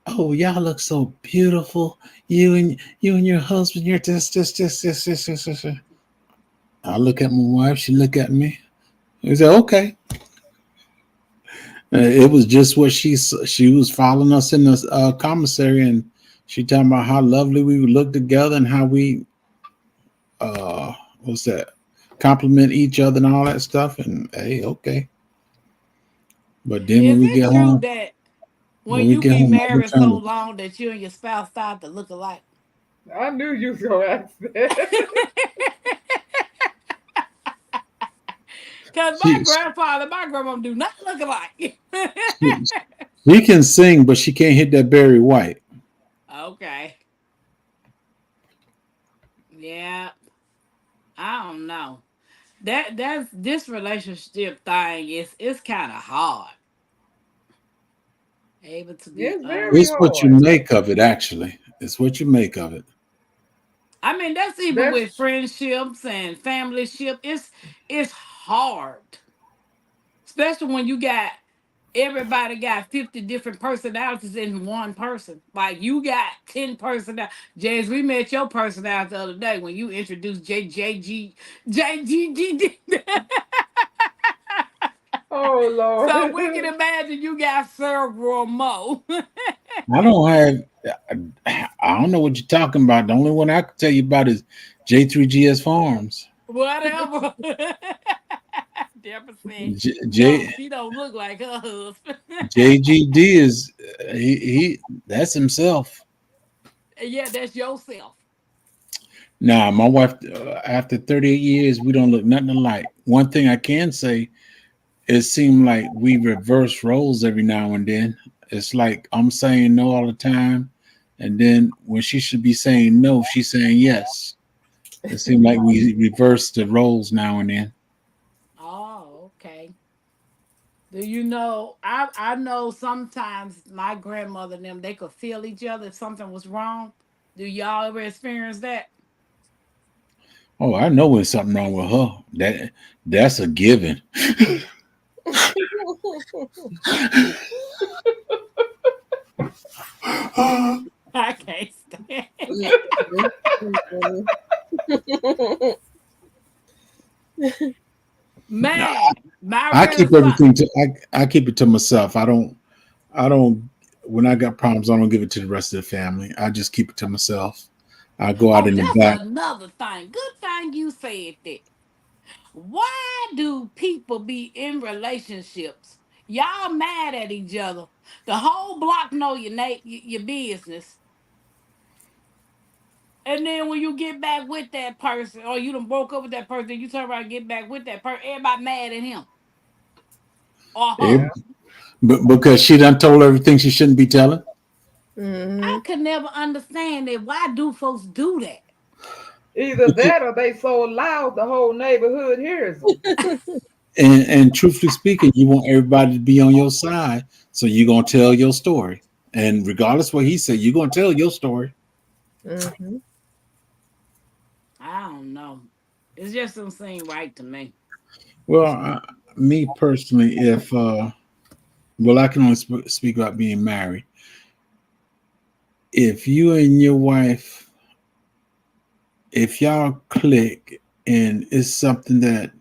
oh, y'all look so beautiful. You and your husband, you're this. I look at my wife, she look at me. We said, okay. It was just what she was following us in the commissary, and she talking about how lovely we would look together and how we uh what's that, compliment each other and all that stuff. And hey, okay. But then Is it true that when when we you get be home, I've been married so trying to long that you and your spouse start to look alike? I knew you was gonna ask that. Cause my she, grandfather, my grandma do not look alike. she she can sing, but she can't hit that Barry White. Okay. Yeah. I don't know. That's this relationship thing is it's kind of hard. Able to be It's very It's what you hard. make of it, actually. It's what you make of it. I mean that's even with That's friendships and family ship. It's hard. Especially when you got everybody got 50 different personalities in one person. Like you got 10 personalities. James, we met your personality the other day when you introduced JGG. oh Lord. So we can imagine you got several more. I don't have. I don't know what you're talking about. The only one I can tell you about is J3GS Farms. Whatever. Deborah said, J, no, J she don't look like her husband. JGD is he that's himself. Yeah, that's yourself. Nah, my wife. After 38 years, we don't look nothing alike. One thing I can say, it seemed like we reverse roles every now and then. It's like I'm saying no all the time, and then when she should be saying no, she's saying yes. It seemed like we reverse the roles now and then. Oh, okay. Do you know? I know sometimes my grandmother and them they could feel each other if something was wrong. Do y'all ever experience that? Oh, I know when something wrong with her. That's a given. I can't stand. No, Man, my I real keep son. everything to I keep it to myself. I don't when I got problems, I don't give it to the rest of the family. I just keep it to myself. I go out Oh, in the that's back. another thing. Good thing you said that. Why do people be in relationships? Y'all mad at each other. The whole block know your business. And then when you get back with that person, or you done broke up with that person, you turn around and get back with that person, everybody mad at him or her. It, Yeah. but because she done told everything she shouldn't be telling. I Mhm. could never understand that. Why do folks do that? Either Because, that or they so loud the whole neighborhood hears them. and truthfully speaking, you want everybody to be on your side, so you're gonna tell your story. And regardless what he said, you're gonna tell your story. Mhm. I don't know. It just don't seem right to me. Well, me personally, if well, I can only speak about being married. If you and your wife, if y'all click and it's something that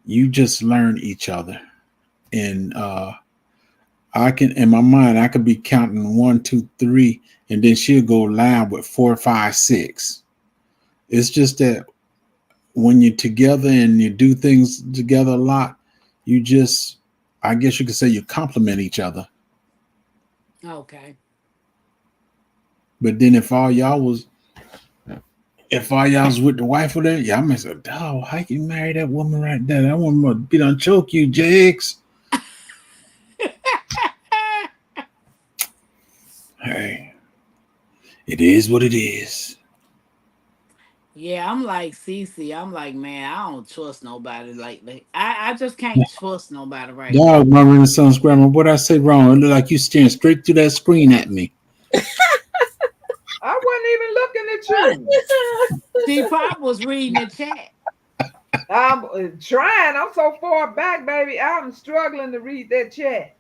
you just learn each other, and I can, in my mind, I could be counting one, two, three, and then she'll go live with four, five, six. It's just that when you're together and you do things together a lot, you just, I guess you could say, you complement each other. Okay. But then if all y'all was with the wife of that, y'all may say, dog, how you marry that woman right there? That woman must be done choke you, Jigs. Hey, it is what it is. Yeah, I'm like Cece. I'm like, man, I don't trust nobody lately. I just can't trust nobody right now. Dog, my Renaissance grandma, what I say wrong? It look like you staring straight through that screen at me. I wasn't even looking at you. See, Pop was reading the chat. I'm trying. I'm so far back, baby. I'm struggling to read that chat.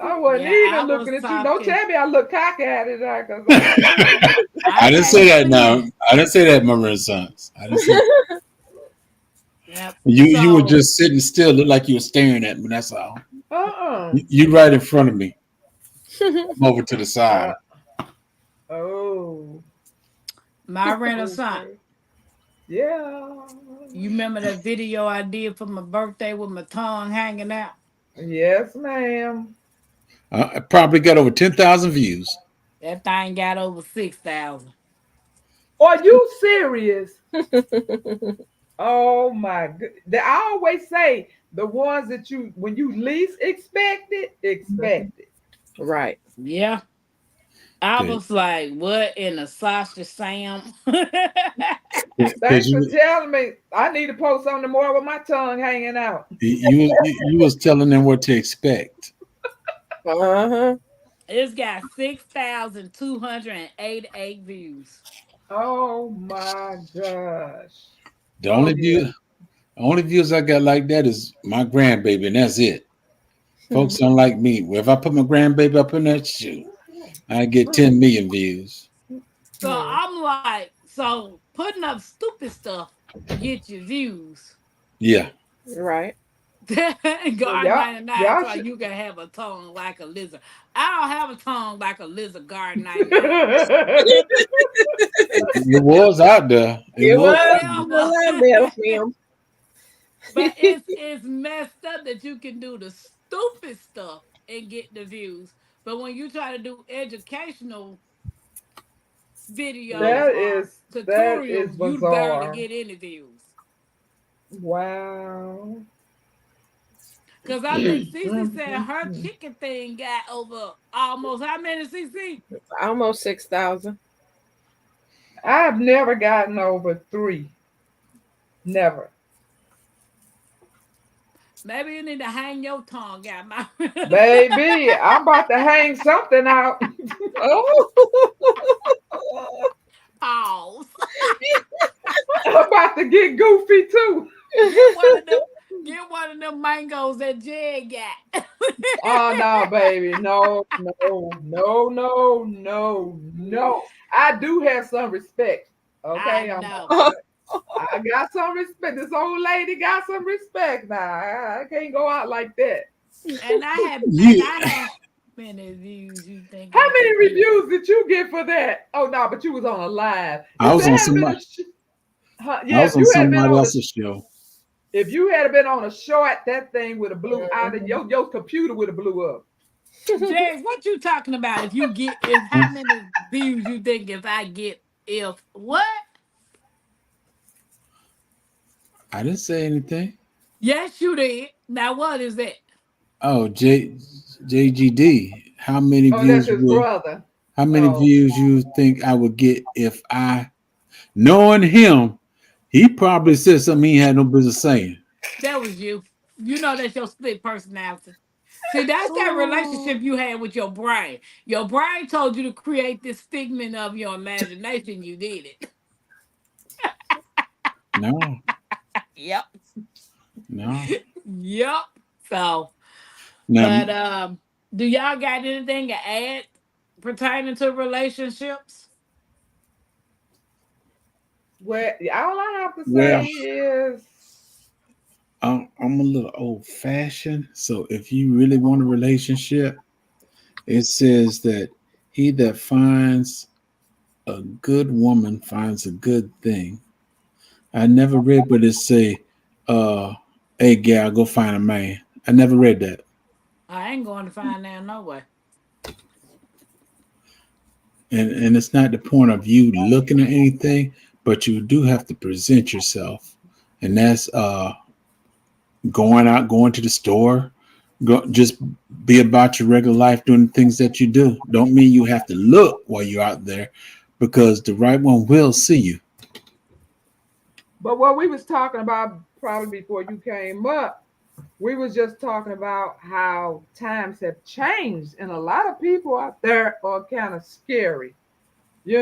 I wasn't Yeah, I even was looking at you. Don't talking. tell me I look cocky at it because I ain't. I I didn't say can't that now. see. I didn't say that, my Renaissance. I didn't say Yep. you were So, just sitting still, looked like you were staring at me. That's all. Uh-uh. You right in front of me. I'm over to the side. Uh, oh, my Renaissance. okay. Yeah. You remember that video I did for my birthday with my tongue hanging out? Yes, ma'am. I probably got over 10,000 views. That thing got over 6,000. Are you serious? Oh my good. I always say the ones that you when you least expect it. Right. Yeah. I Okay. was like, what in the sausage Sam? Because Thanks for telling me. I need to post something more with my tongue hanging out. you was telling them what to expect. Uh-huh. It's got 6,288 views. Oh my gosh. The Oh only yeah. only views I got like that is my grandbaby, and that's it. Folks don't like me. Well, if I put my grandbaby up in that shoe, I get 10 million views. So Hmm. I'm like, so putting up stupid stuff get you views. Yeah. Right. Well, Guard y'all 99 y'all so should. you can have a tongue like a lizard. I don't have a tongue like a lizard, Guard 99. It was out there. It It was was out there. Whatever. a lot better film. But it's messed up that you can do the stupid stuff and get the views. But when you try to do educational videos or that is tutorials, you barely bizarre. get any views. Wow. Cause I think Cece Mm, said mm, her mm. chicken thing got over almost how many, Cece? Almost 6,000. I've never gotten over three. Never. Maybe you need to hang your tongue out, my Baby, I'm about to hang something out. Oh. pause. I'm about to get goofy too. Get one of them. Get one of them mangoes that Jed got. Oh no, baby. No, no, no, no, no, no. I do have some respect. I Okay. know. I got some respect. This old lady got some respect now. I can't go out like that. And You, I have many views you think How I many could get. reviews did you get for that? Oh no, but you was on a live. I If was on that had been somebody. yeah, I was if on you had been somebody on a else's show. if you had been on a short, that thing would have blew out of Mhm. your computer would have blew up. Jed, what you talking about? If how many views you think if I get if what? I didn't say anything. Yes, you did. Now what is that? Oh, JGD. Oh, that's his brother. How many Oh, views you think I would get if I knowing him, he probably said something he had no business saying. That was you. You know that's your split personality. See, that's that oh. relationship you had with your brain. Your brain told you to create this figment of your imagination. You did it. No, Yep. no. Yep. So, Now, but do y'all got anything to add pertaining to relationships? Well, all I have to say well, is I'm a little old fashioned. So if you really want a relationship, it says that he that finds a good woman finds a good thing. I never read but it say, hey gal, go find a man. I never read that. I ain't going to find out no way. And it's not the point of you looking at anything, but you do have to present yourself, and that's going out, going to the store, just be about your regular life, doing the things that you do. Don't mean you have to look while you're out there, because the right one will see you. But what we was talking about probably before you came up, we was just talking about how times have changed, and a lot of people out there are kind of scary. They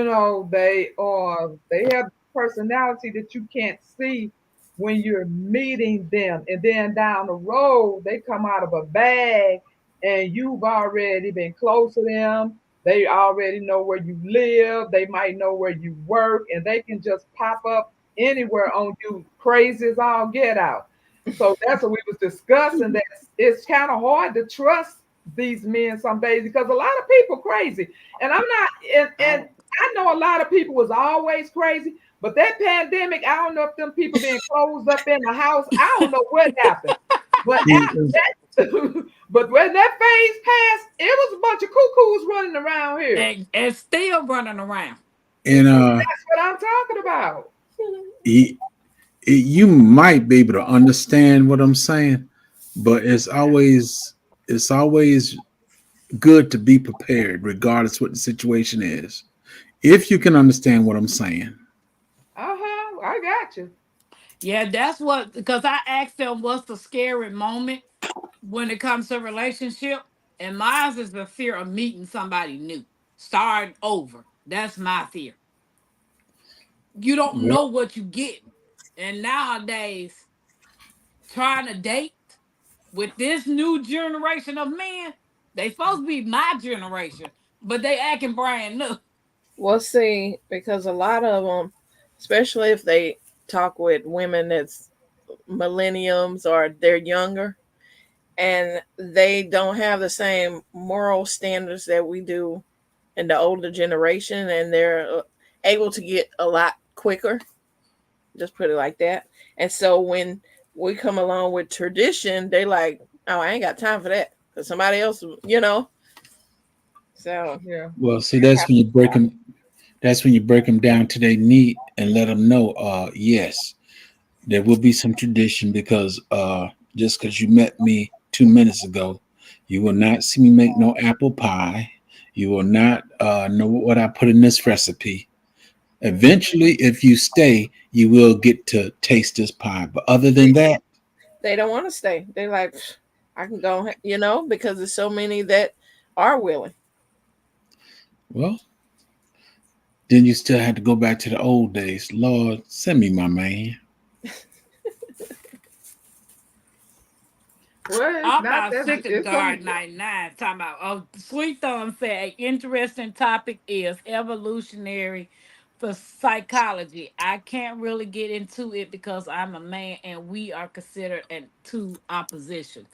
have personality that you can't see when you're meeting them, and then down the road they come out of a bag and you've already been close to them. They already know where you live, they might know where you work, and they can just pop up anywhere on you crazy as all get out. So that's what we was discussing, that it's kind of hard to trust these men some days because a lot of people crazy. And I'm not and I know a lot of people was always crazy, but that pandemic, I don't know if them people being closed up in the house, I don't know what happened. But after that, but when that phase passed, it was a bunch of cuckoos running around here. And still running around. And That's what I'm talking about. he, you might be able to understand what I'm saying, but it's always good to be prepared, regardless what the situation is. If you can understand what I'm saying. Uh-huh. I got you. Yeah, that's what, because I asked them what's the scary moment when it comes to relationship, and mine is the fear of meeting somebody new, starting over. That's my fear. You don't Well, know what you get, and nowadays trying to date with this new generation of men, they supposed to be my generation, but they acting brand new. Well, see, because a lot of them, especially if they talk with women that's millenniums or they're younger, and they don't have the same moral standards that we do in the older generation, and they're able to get a lot quicker, just put it like that. And so when we come along with tradition, they like, oh, I ain't got time for that because somebody else. So Yeah. well, see, that's when you break them down to their need and let them know. Yes, there will be some tradition, because just because you met me 2 minutes ago, you will not see me make no apple pie. You will not know what I put in this recipe. Eventually, if you stay, you will get to taste this pie. But other than that, they don't want to stay. They like, I can go, because there's so many that are willing. well, then you still have to go back to the old days. Lord, send me my man. Well, it's I'm not about that sick of it's Guard some 99 talking about, oh, Sweet Thumb said an interesting topic is evolutionary for psychology. I can't really get into it because I'm a man and we are considered in two opposition.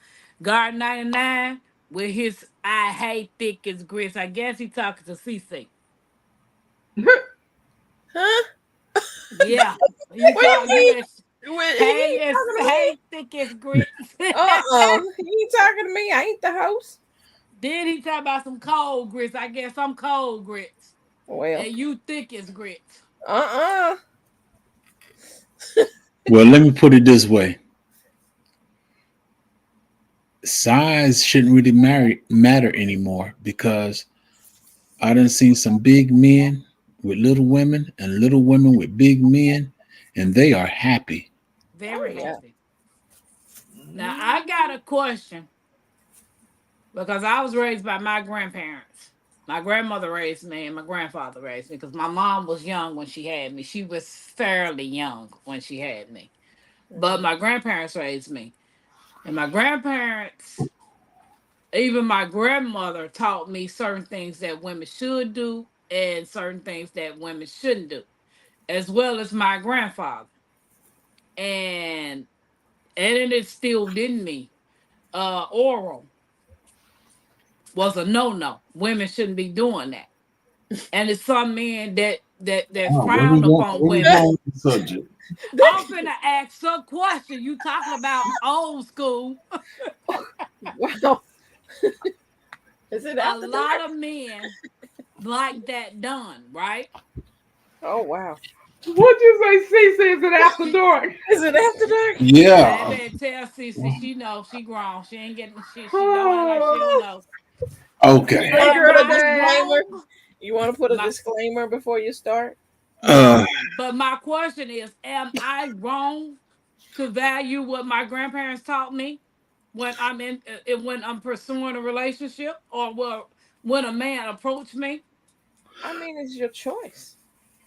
Guard 99 with his I hate thick as grits. I guess he talking to CC. Huh? Yeah. He What do you called you mean? as When he hey ain't as talking to me? hey thick as grits. He ain't talking to me. I ain't the host. Then he talk about some cold grits. I guess I'm cold grits. Well, And you thick as grits. uh-uh. Well, let me put it this way: size shouldn't really matter anymore, because I done seen some big men with little women and little women with big men, and they are happy. Oh Very yeah. happy. Now I got a question because I was raised by my grandparents. My grandmother raised me and my grandfather raised me because my mom was young when she had me. She was fairly young when she had me. But Hmm. my grandparents raised me. And my grandparents, even my grandmother taught me certain things that women should do and certain things that women shouldn't do, as well as my grandfather. And it instilled in me oral was a no. Women shouldn't be doing that. And it's some men that Oh, where we frown going? upon Where we women. going with the subject? I'm finna ask some question. You talking about old school. Wow. Is it A after lot dark? of men like that done, right? Oh wow. What you say, Cece? Is it after dark? Is it after dark? Yeah. Baby, tell Cece she know she grown. She ain't getting she don't act like she don't know. You Okay. want to Am put a I Unwind. disclaimer? wrong? You want to put a My disclaimer before you start? Uh, no, but my question is, am I wrong to value what my grandparents taught me when I'm when I'm pursuing a relationship or when a man approached me? I mean, it's your choice.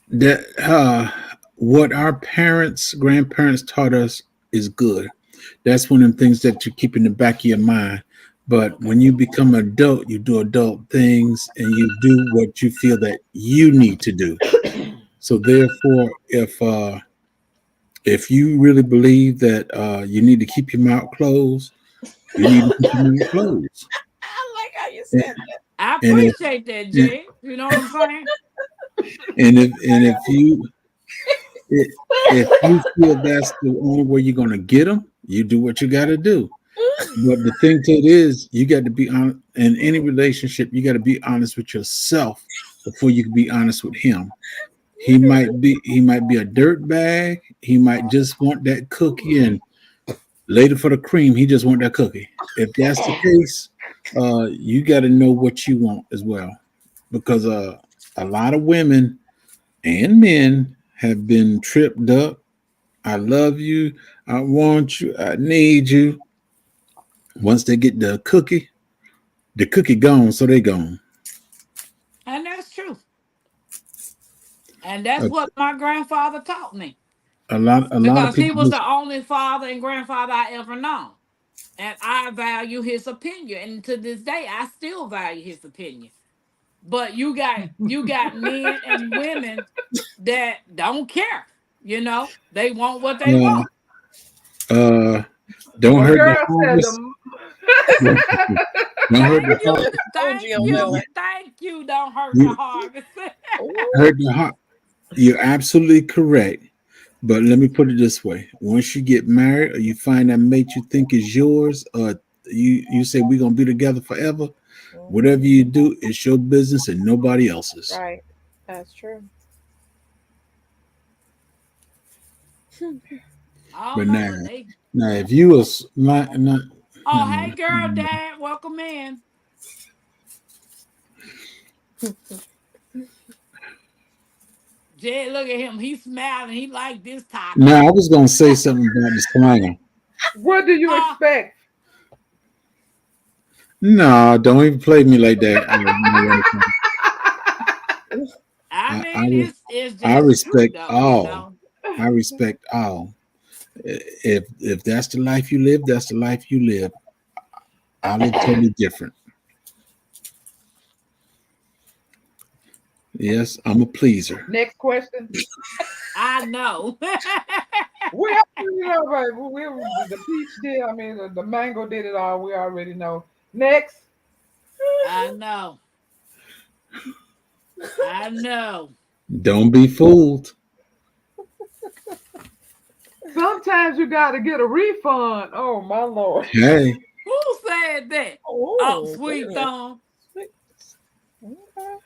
that what our parents, grandparents taught us is good. That's one of the things that you keep in the back of your mind. But Okay. when you become an adult, you do adult things and you do what you feel that you need to do. So therefore, if you really believe that you need to keep your mouth closed, you need to keep your mouth closed. I like how you And, said that. I and if appreciate that, Jay. You know what I'm saying? and if you if you feel that's the only way you're gonna get them, you do what you got to do. But the thing to it is, you got to be honest in any relationship. You got to be honest with yourself before you can be honest with him. He might be a dirt bag. He might just want that cookie, and later for the cream, he just want that cookie. If that's the case, you got to know what you want as well, because a lot of women and men have been tripped up. I love you. I want you. I need you. Once they get the cookie gone, so they gone. And that's true. And that's A, what my grandfather taught me a lot of because he people was just the only father and grandfather I ever known. And I value his opinion. And to this day, I still value his opinion. But you got men and women that don't care. They want what they uh, want. uh, don't A hurt the girl said harvest. the Don't hurt Thank the I you. heart. told Thank you on that you. one. You, Thank you. Don't hurt the you harvest. Ooh. hurt the heart. You're absolutely correct. But let me put it this way: once you get married, or you find that mate you think is yours, or you say we're gonna be together forever, Mhm. whatever you do, it's your business and nobody else's. Right. That's true. I But don't know, now, but they. if you was not, Oh, never hey, mind. girl, dad, welcome in. Jay, look at him. He's smiling. He like this topic. Now I was gonna say something about the slang. what do you Huh? expect? No, don't even play me like that. I I, I, mean, it's I just true respect though. all. I respect all. If that's the life you live, that's the life you live. I live totally different. Yes, I'm a pleaser. Next question. I know. We already know, right? The peach did. I mean, the mango did it all. We already know. Next. I know. I know. Don't be fooled. Sometimes you got to get a refund. Oh my lord. Hey, Who said that? Oh, Oh, wait a sweet minute. thumb. Okay.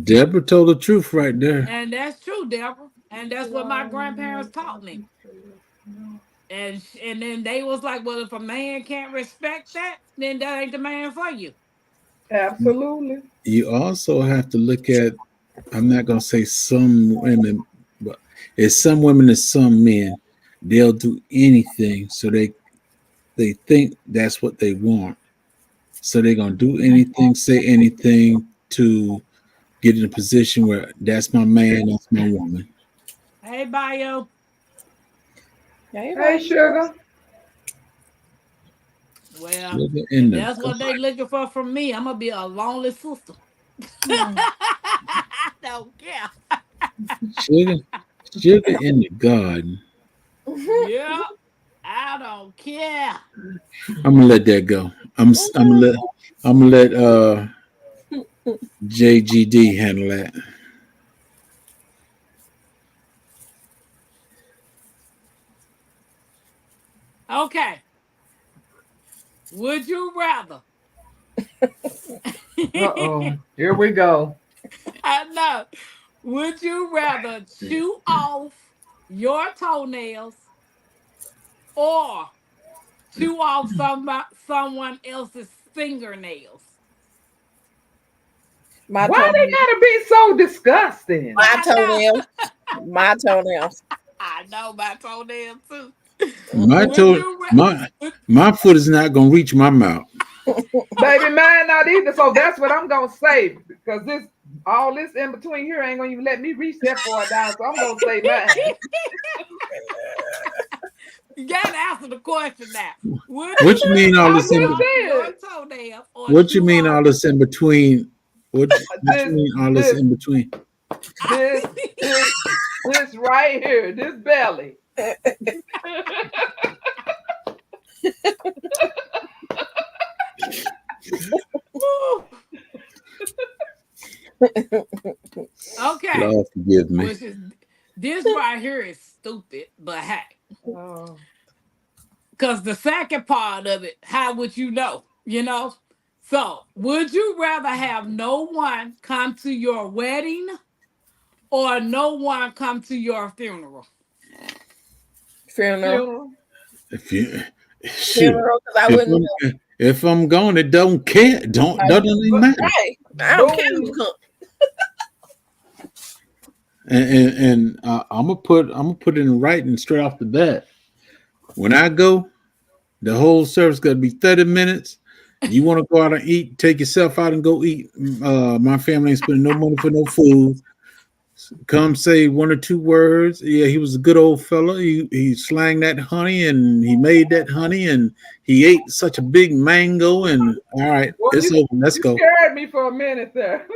Deborah told the truth right there. And that's true, Deborah. And that's what my grandparents taught me. And then they was like, well, if a man can't respect that, then that ain't the man for you. Absolutely. You also have to look at, I'm not going to say some women, but it's some women and some men. They'll do anything so they think that's what they want. So they're going to do anything, say anything to get in a position where that's my man, that's my woman. Hey, Bio. Hey, Hey, bye. sugar. Well, Sugar if in the that's what they looking for from me, I'm gonna be a lonely sister. Hmm. I don't care. sugar, sugar in the garden. Yeah, I don't care. I'm gonna let that go. I'm gonna let JGD handle that. Okay. Would you rather? Uh-oh. Here we go. I know. Would you rather chew off your toenails or chew off someone else's fingernails? My Why they toenails. gotta be so disgusting? My I know. toenails. My toenails. I know my toenails too. My Would Mm-mm. toe, you? Would, my foot is not gonna reach my mouth. Baby, mine not either. So that's what I'm gonna say. Because this all this in between here ain't gonna even let me reach that far down. So I'm gonna say mine. you gotta answer the question now. Would What you you mean rather all I this chew in? just off said your toenails or What you chew mean off? all this in between? What you this mean all this this in between? this this this right here, this belly. Okay, Lord forgive me. which is this right here is stupid, but hey, Oh. because the second part of it, how would you know? You know. So, would you rather have no one come to your wedding or no one come to your funeral? Funeral. Funeral. If you shoot, Funeral, because I wouldn't know. if I'm gone, it don't care. I, Doesn't even But matter. right. I don't care who boom. comes. And I'm gonna put it in writing straight off the bat. When I go, the whole service got to be 30 minutes. You want to go out and eat? Take yourself out and go eat. My family ain't spending no money for no food. Come say one or two words. Yeah, he was a good old fella. He slanged that honey and he made that honey and he ate such a big mango and all right, Well, it's over. Let's you go. scared me for a minute there.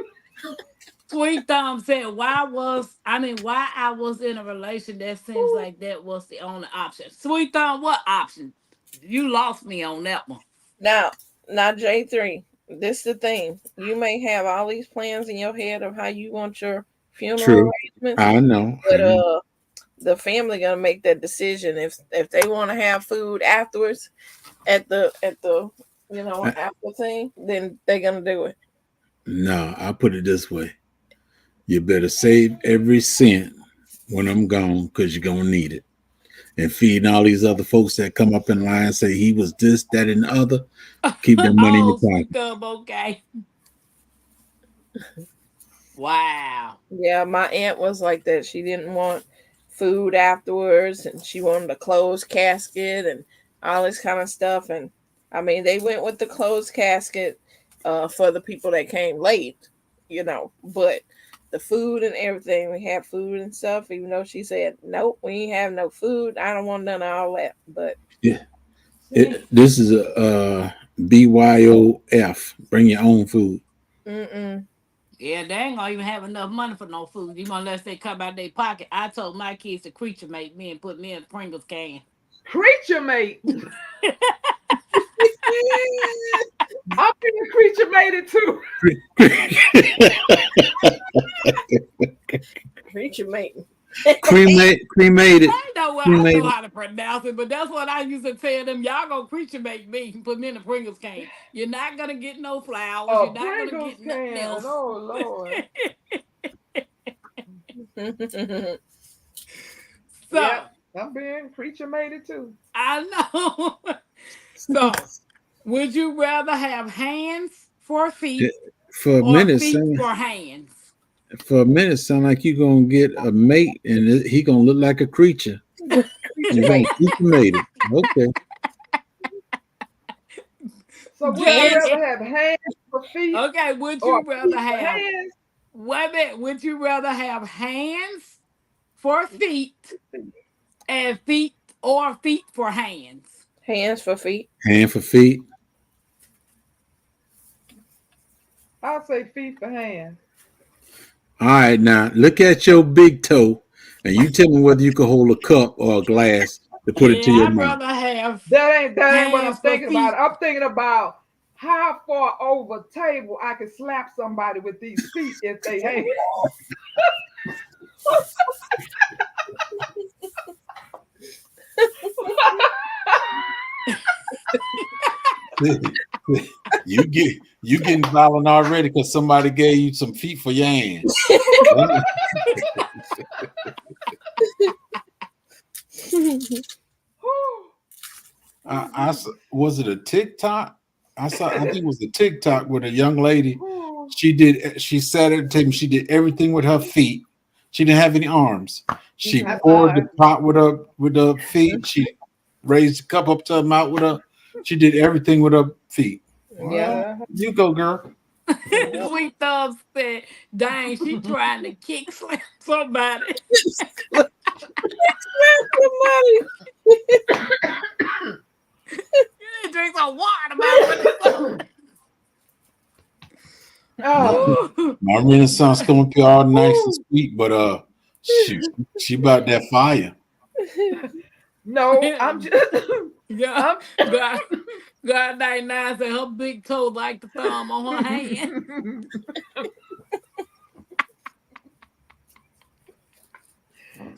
Sweet Thumb said, why I was in a relation that seems like that was the only option. Sweet Thumb, what option? You lost me on that one. Now, now J3, this is the thing. You may have all these plans in your head of how you want your funeral True. arrangements, I know. but the family gonna make that decision. If they want to have food afterwards at the I after thing, then they're gonna do it. No, I put it this way. You better save every cent when I'm gone because you're gonna need it. And feeding all these other folks that come up in line say he was this, that, and the other. Keep that money in your Oh, pocket. Sweet Thumb, okay. Wow. Yeah, my aunt was like that. She didn't want food afterwards, and she wanted a closed casket and all this kind of stuff. And I mean, they went with the closed casket for the people that came late, But the food and everything, we had food and stuff. Even though she said, "Nope, we ain't have no food. I don't want none of all that." But Yeah. This is a BYOF. Bring your own food. mm-mm. Yeah, they ain't gonna even have enough money for no food, even unless they come out their pocket. I told my kids to creature mate me and put me in a Pringles can. Creature mate. I'm being creature mated too. Preacher mate. Cremated. I know what I know Cremated. how to pronounce it, but that's what I used to tell them. Y'all gonna creature make me and put me in a Pringles can. You're not gonna get no flowers. A You're not gonna Pringles get nothing can. else. Oh Lord. So Yep. I'm being creature mated too. I know. So would you rather have hands for feet For a or minute, feet sound, for hands? for a minute, sound like you're gonna get a mate, and he gonna look like a creature. Preacher You're gonna mate. keep him made it. Okay. So would I Hands. rather have hands for feet Okay, would or you rather feet for have hands? would you rather have hands for feet and feet for hands? Hands for feet. Hand for feet. I'll say feet for hands. All right, now look at your big toe, and you tell me whether you can hold a cup or a glass to put it to Yeah, your I'd mouth. rather have That ain't what I'm hands for thinking about. feet. I'm thinking about how far over table I can slap somebody with these feet if they hang. You getting violent already because somebody gave you some feet for your hand. Was it a TikTok? I think it was a TikTok with a young lady. She sat at the table. She did everything with her feet. She didn't have any arms. She poured the pot with her feet. She raised the cup up to her mouth with her. She did everything with her feet. Yeah. You go, girl. Sweet Thumb said, dang, she trying to kick slam somebody. You need to drink some water, man. Oh, My Renaissance coming through all nice and sweet, but she about that fire. no, I'm just. Yeah, I'm, God 99 said her big toe like the thumb on her hand.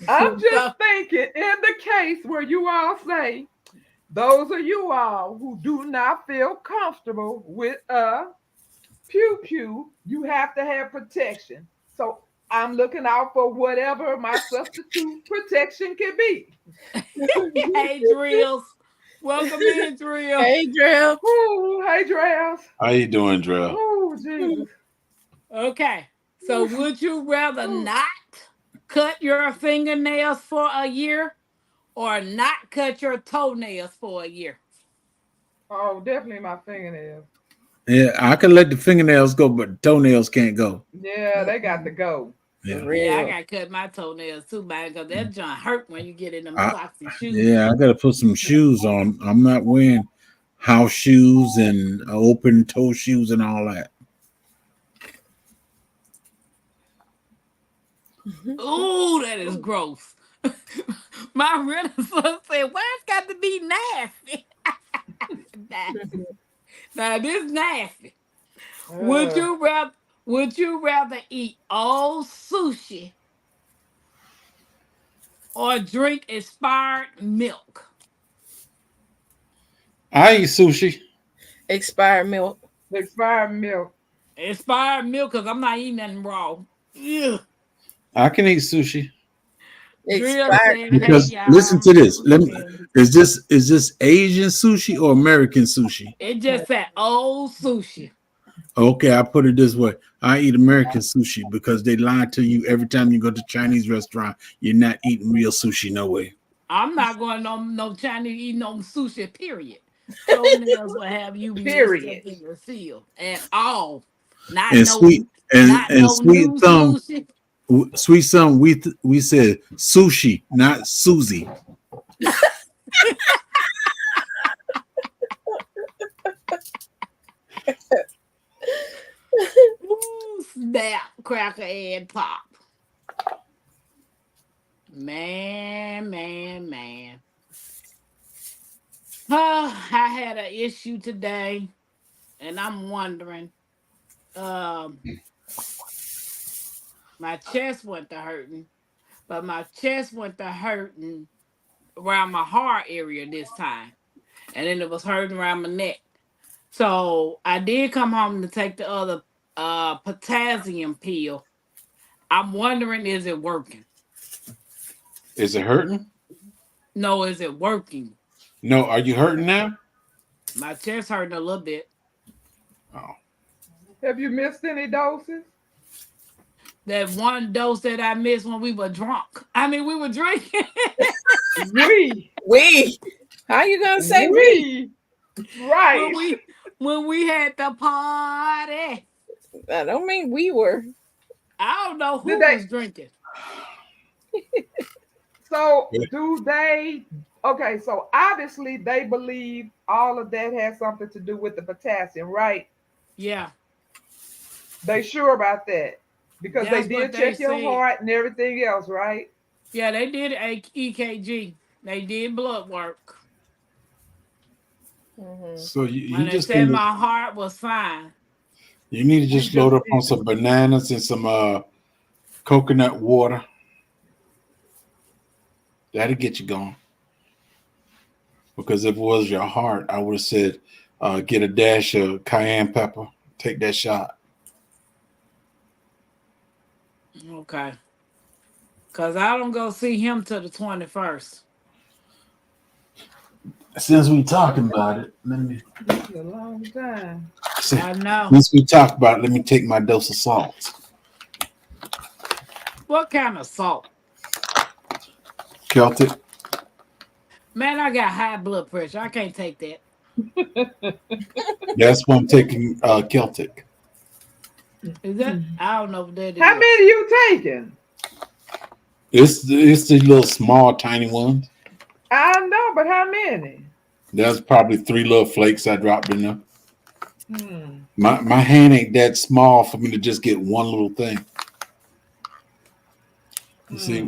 I'm just thinking in the case where you all say, those of you all who do not feel comfortable with a pew pew, you have to have protection. So I'm looking out for whatever my substitute protection can be. Hey, Drills. Welcome in, Drill. Hey, Drill. Ooh, hey, Dress. How you doing, Drill? Oh, Jesus. Okay, so would you rather not cut your fingernails for a year or not cut your toenails for a year? Oh, definitely my fingernails. Yeah, I can let the fingernails go, but the toenails can't go. Yeah, they got to go. Yeah, Yeah, I gotta cut my toenails too, man, because that joint hurt when you get in them socks and shoes. yeah, I got to put some shoes on. I'm not wearing house shoes and open toe shoes and all that. Ooh, that is gross. My Renaissance said, why it's got to be nasty? Now this nasty. Would you rather eat old sushi or drink expired milk? I eat sushi. Expired milk. Expired milk. Expired milk, because I'm not eating nothing raw. Ugh. I can eat sushi Drill Expired. said, hey because listen y'all. to this. Is this Asian sushi or American sushi? It just said old sushi. Okay, I put it this way. I eat American sushi because they lie to you every time you go to Chinese restaurant. You're not eating real sushi, no way. I'm not going no Chinese eating no sushi, period. Toenails will have you messed up Period. in your seal at all. Not And no sweet not and no sweet new thumb, sushi. sweet thumb. We said sushi, not Susie. Ooh, snap, cracker, and pop. Man. Oh, I had an issue today, and I'm wondering. Um, my chest went to hurting, but my chest went to hurting around my heart area this time, and then it was hurting around my neck. So I did come home to take the other potassium pill. I'm wondering, is it working? Is it hurting? No, is it working? No. Are you hurting now? My chest hurting a little bit. Oh. Have you missed any doses? That one dose that I missed when we were drunk. I mean, we were drinking. We. How you gonna say we? Right. when we had the party. I don't mean we were. I don't know who Did they- was drinking. So do they? Okay, so obviously they believe all of that has something to do with the potassium, right? Yeah. They sure about that because That's they what did check they your said. heart and everything else, right? Yeah, they did a EKG. They did blood work. So you And they just said gonna, my heart was fine. you need to just load up on some bananas and some coconut water. That'll get you going. Because if it was your heart, I would have said Get a dash of cayenne pepper. Take that shot. Okay. Cause I don't go see him till the 21st. Since we talking about it, let me. This is a long time. I know. Since we talked about it, let me take my dose of salt. What kind of salt? Celtic. Man, I got high blood pressure. I can't take that. That's why I'm taking Celtic. Is that? I don't know what that is. How many you taking? It's the little small, tiny ones. I know, but how many? There's probably 3 little flakes I dropped in there. Hmm. My hand ain't that small for me to just get one little thing. See,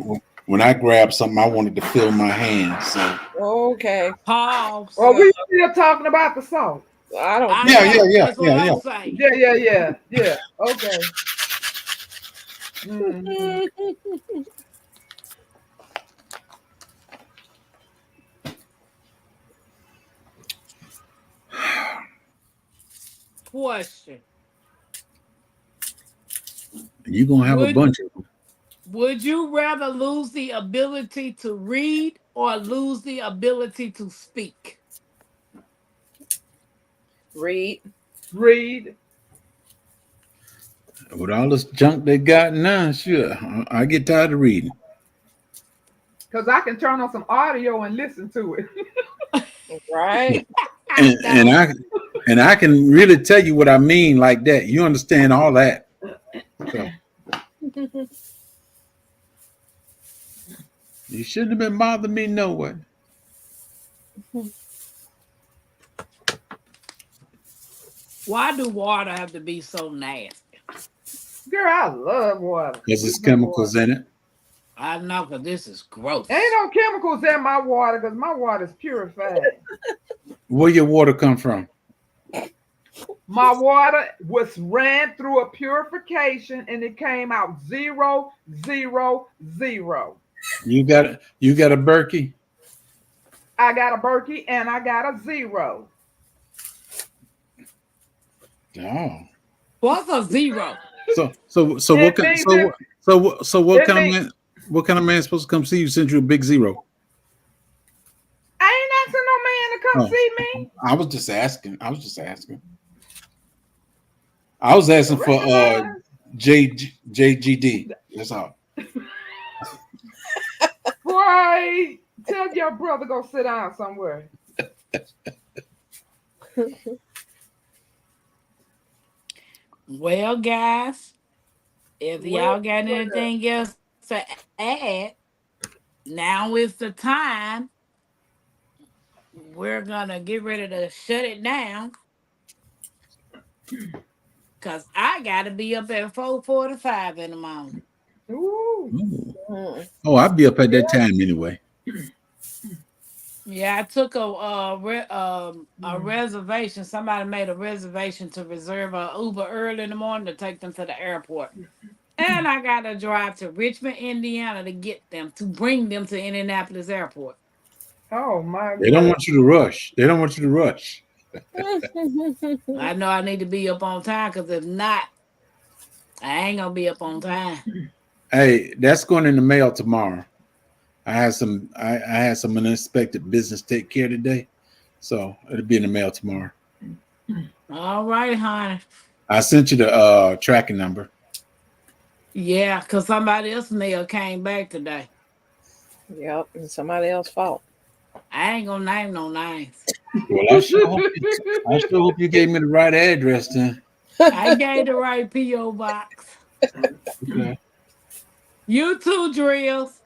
when I grab something, I wanted to fill my hand. So Okay. Pause. Well, we still talking about the salt. I don't. I yeah, know. yeah. That's what I'm saying. Yeah. Okay. Mhm. Question. You're gonna have a Would bunch of them. Would you rather lose the ability to read or lose the ability to speak? Read. Read. With all this junk they got now, sure, I get tired of reading. Because I can turn on some audio and listen to it. Right. I know. And I can really tell you what I mean like that. You understand all that. So you shouldn't have been bothering me no way. Why do water have to be so nasty? Girl, I love water. Because We there's drink chemicals water. in it. I know, because this is gross. Ain't no chemicals in my water because my water is purified. Where your water come from? My water was ran through a purification and it came out 0, 0, 0. You got a Berkey? I got a Berkey and I got a 0. Oh. What's a zero? So It what kind means it, what it kind of means man supposed to come see you send you a big zero? I ain't asking no man to come Oh, see me. I was just asking. I was asking for Recognize. JGD. That's all. Boy, tell your brother go sit down somewhere. Well, guys, if Well, y'all got well. anything else to add, now is the time. We're gonna get ready to shut it down because I gotta be up at 4:45 in the morning. Ooh. Ooh. Mm. Oh, I'll be up at that time anyway. Yeah, I took a Mm. reservation. Somebody made a reservation to reserve a Uber early in the morning to take them to the airport. And I got to drive to Richmond, Indiana to get them, to bring them to Indianapolis Airport. Oh my They don't God. want you to rush. They don't want you to rush. I know I need to be up on time because if not, I ain't going to be up on time. Hey, that's going in the mail tomorrow. I had some unexpected business to take care of today. So it'll be in the mail tomorrow. All right, honey. I sent you the tracking number. Yeah, because somebody else's mail came back today. Yep. And somebody else's fault. I ain't going to name no names. Well, I sure hope you gave me the right address then. I gave the right P.O. box. Okay. You too, Drills.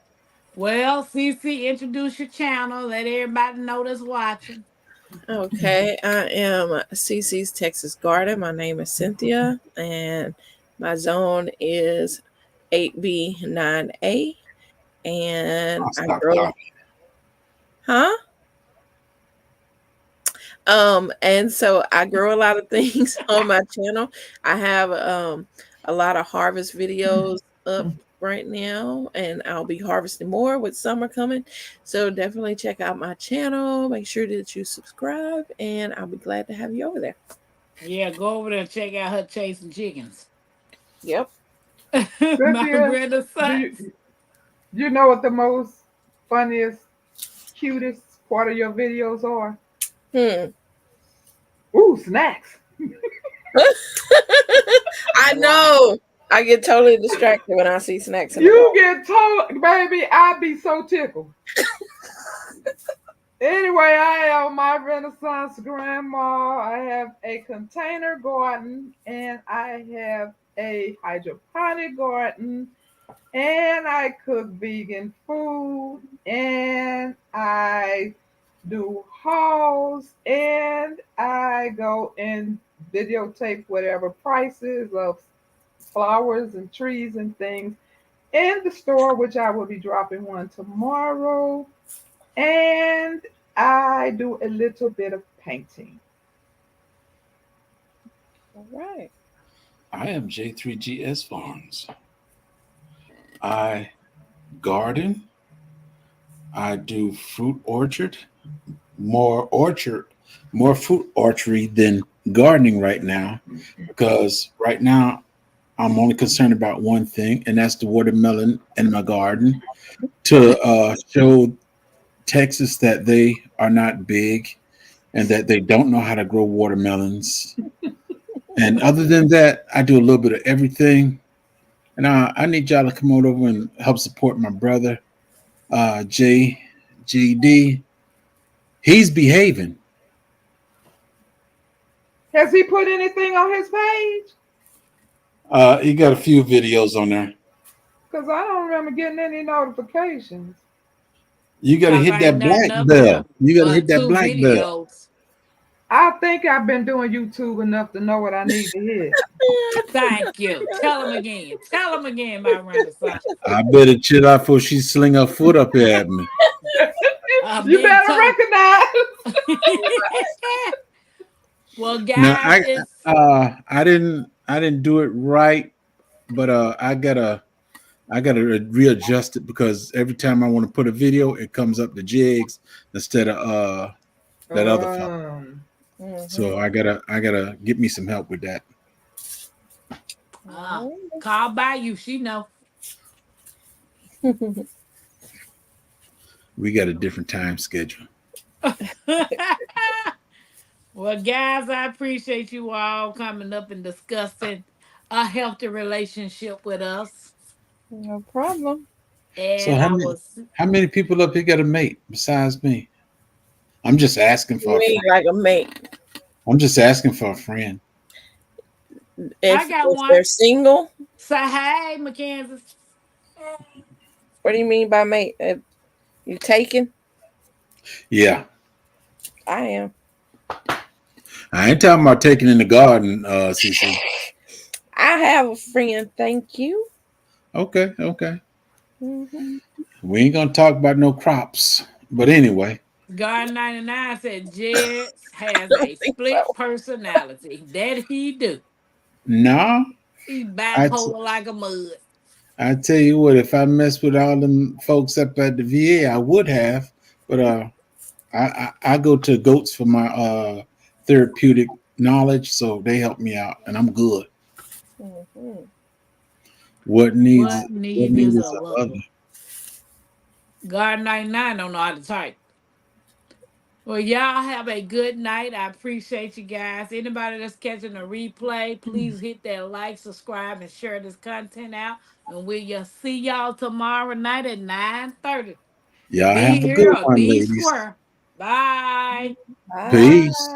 Well, CC, introduce your channel. Let everybody know that's watching. Okay, I am CC's Texas Garden. My name is Cynthia, and my zone is 8B9A. And I'll I stop grow, talking. huh? And so I grow a lot of things on my channel. I have a lot of harvest videos up right now, and I'll be harvesting more with summer coming. So definitely check out my channel. Make sure that you subscribe, and I'll be glad to have you over there. Yeah, go over there and check out her chasing chickens. Yep. My Cynthia, do renaissance. you know what the most funniest, cutest part of your videos are? Hmm. Ooh, snacks. I Wow. know. I get totally distracted when I see snacks in the You bowl. get told, baby, I be so tickled. Anyway, I am my Renaissance grandma. I have a container garden and I have a hydroponic garden and I cook vegan food and I do hauls and I go and videotape whatever prices of flowers and trees and things in the store, which I will be dropping one tomorrow. And I do a little bit of painting. All right. I am J3GS Farms. I garden. I do fruit orchard, more fruit orchard than gardening right now, because right now I'm only concerned about one thing, and that's the watermelon in my garden to show Texas that they are not big and that they don't know how to grow watermelons. And other than that, I do a little bit of everything. And I need y'all to come on over and help support my brother, JGD. He's behaving. Has he put anything on his page? He got a few videos on there. Because I don't remember getting any notifications. You got to Cause hit ain't that nothing black up bell. there You got to but hit that two black bell. videos. I think I've been doing YouTube enough to know what I need to hit. Thank you. Tell them again. Tell them again, my renaissance. I better chill out before she sling her foot up here at me. You Big better toe. recognize. Well, Now guys, it's I didn't do it right, but I gotta readjust it because every time I want to put a video, it comes up the jigs instead of that other fella. So Mm-hmm. I gotta get me some help with that. uh call by you. She know. We got a different time schedule. Well, guys, I appreciate you all coming up and discussing a healthy relationship with us. No problem. So And how I many was how many people up here got a mate besides me? I'm just asking You for a mean friend. like a mate? I'm just asking for a friend. I If got if one. they're single, Say hey, Mackenzie. what do you mean by mate? If you taken? Yeah. I am. I ain't talking about taking in the garden, CC. I have a friend. Thank you. Okay, okay. Hmm. We ain't gonna talk about no crops. But anyway, God 99 said Jess has I don't a think so. split personality. That he do. nah. He's I t- bipolar like a mud. I tell you what, if I messed with all them folks up at the VA, I would have. But I go to goats for my therapeutic knowledge, so they help me out, and I'm good. Hmm. What needs What what need is needs a of lover? other? God 99 don't know how to type. Well, y'all have a good night. I appreciate you guys. Anybody that's catching a replay, please hit that like, subscribe, and share this content out. And we'll see y'all tomorrow night at 9:30. Y'all Be have a here good or one, be ladies. square. Bye. Bye. Peace.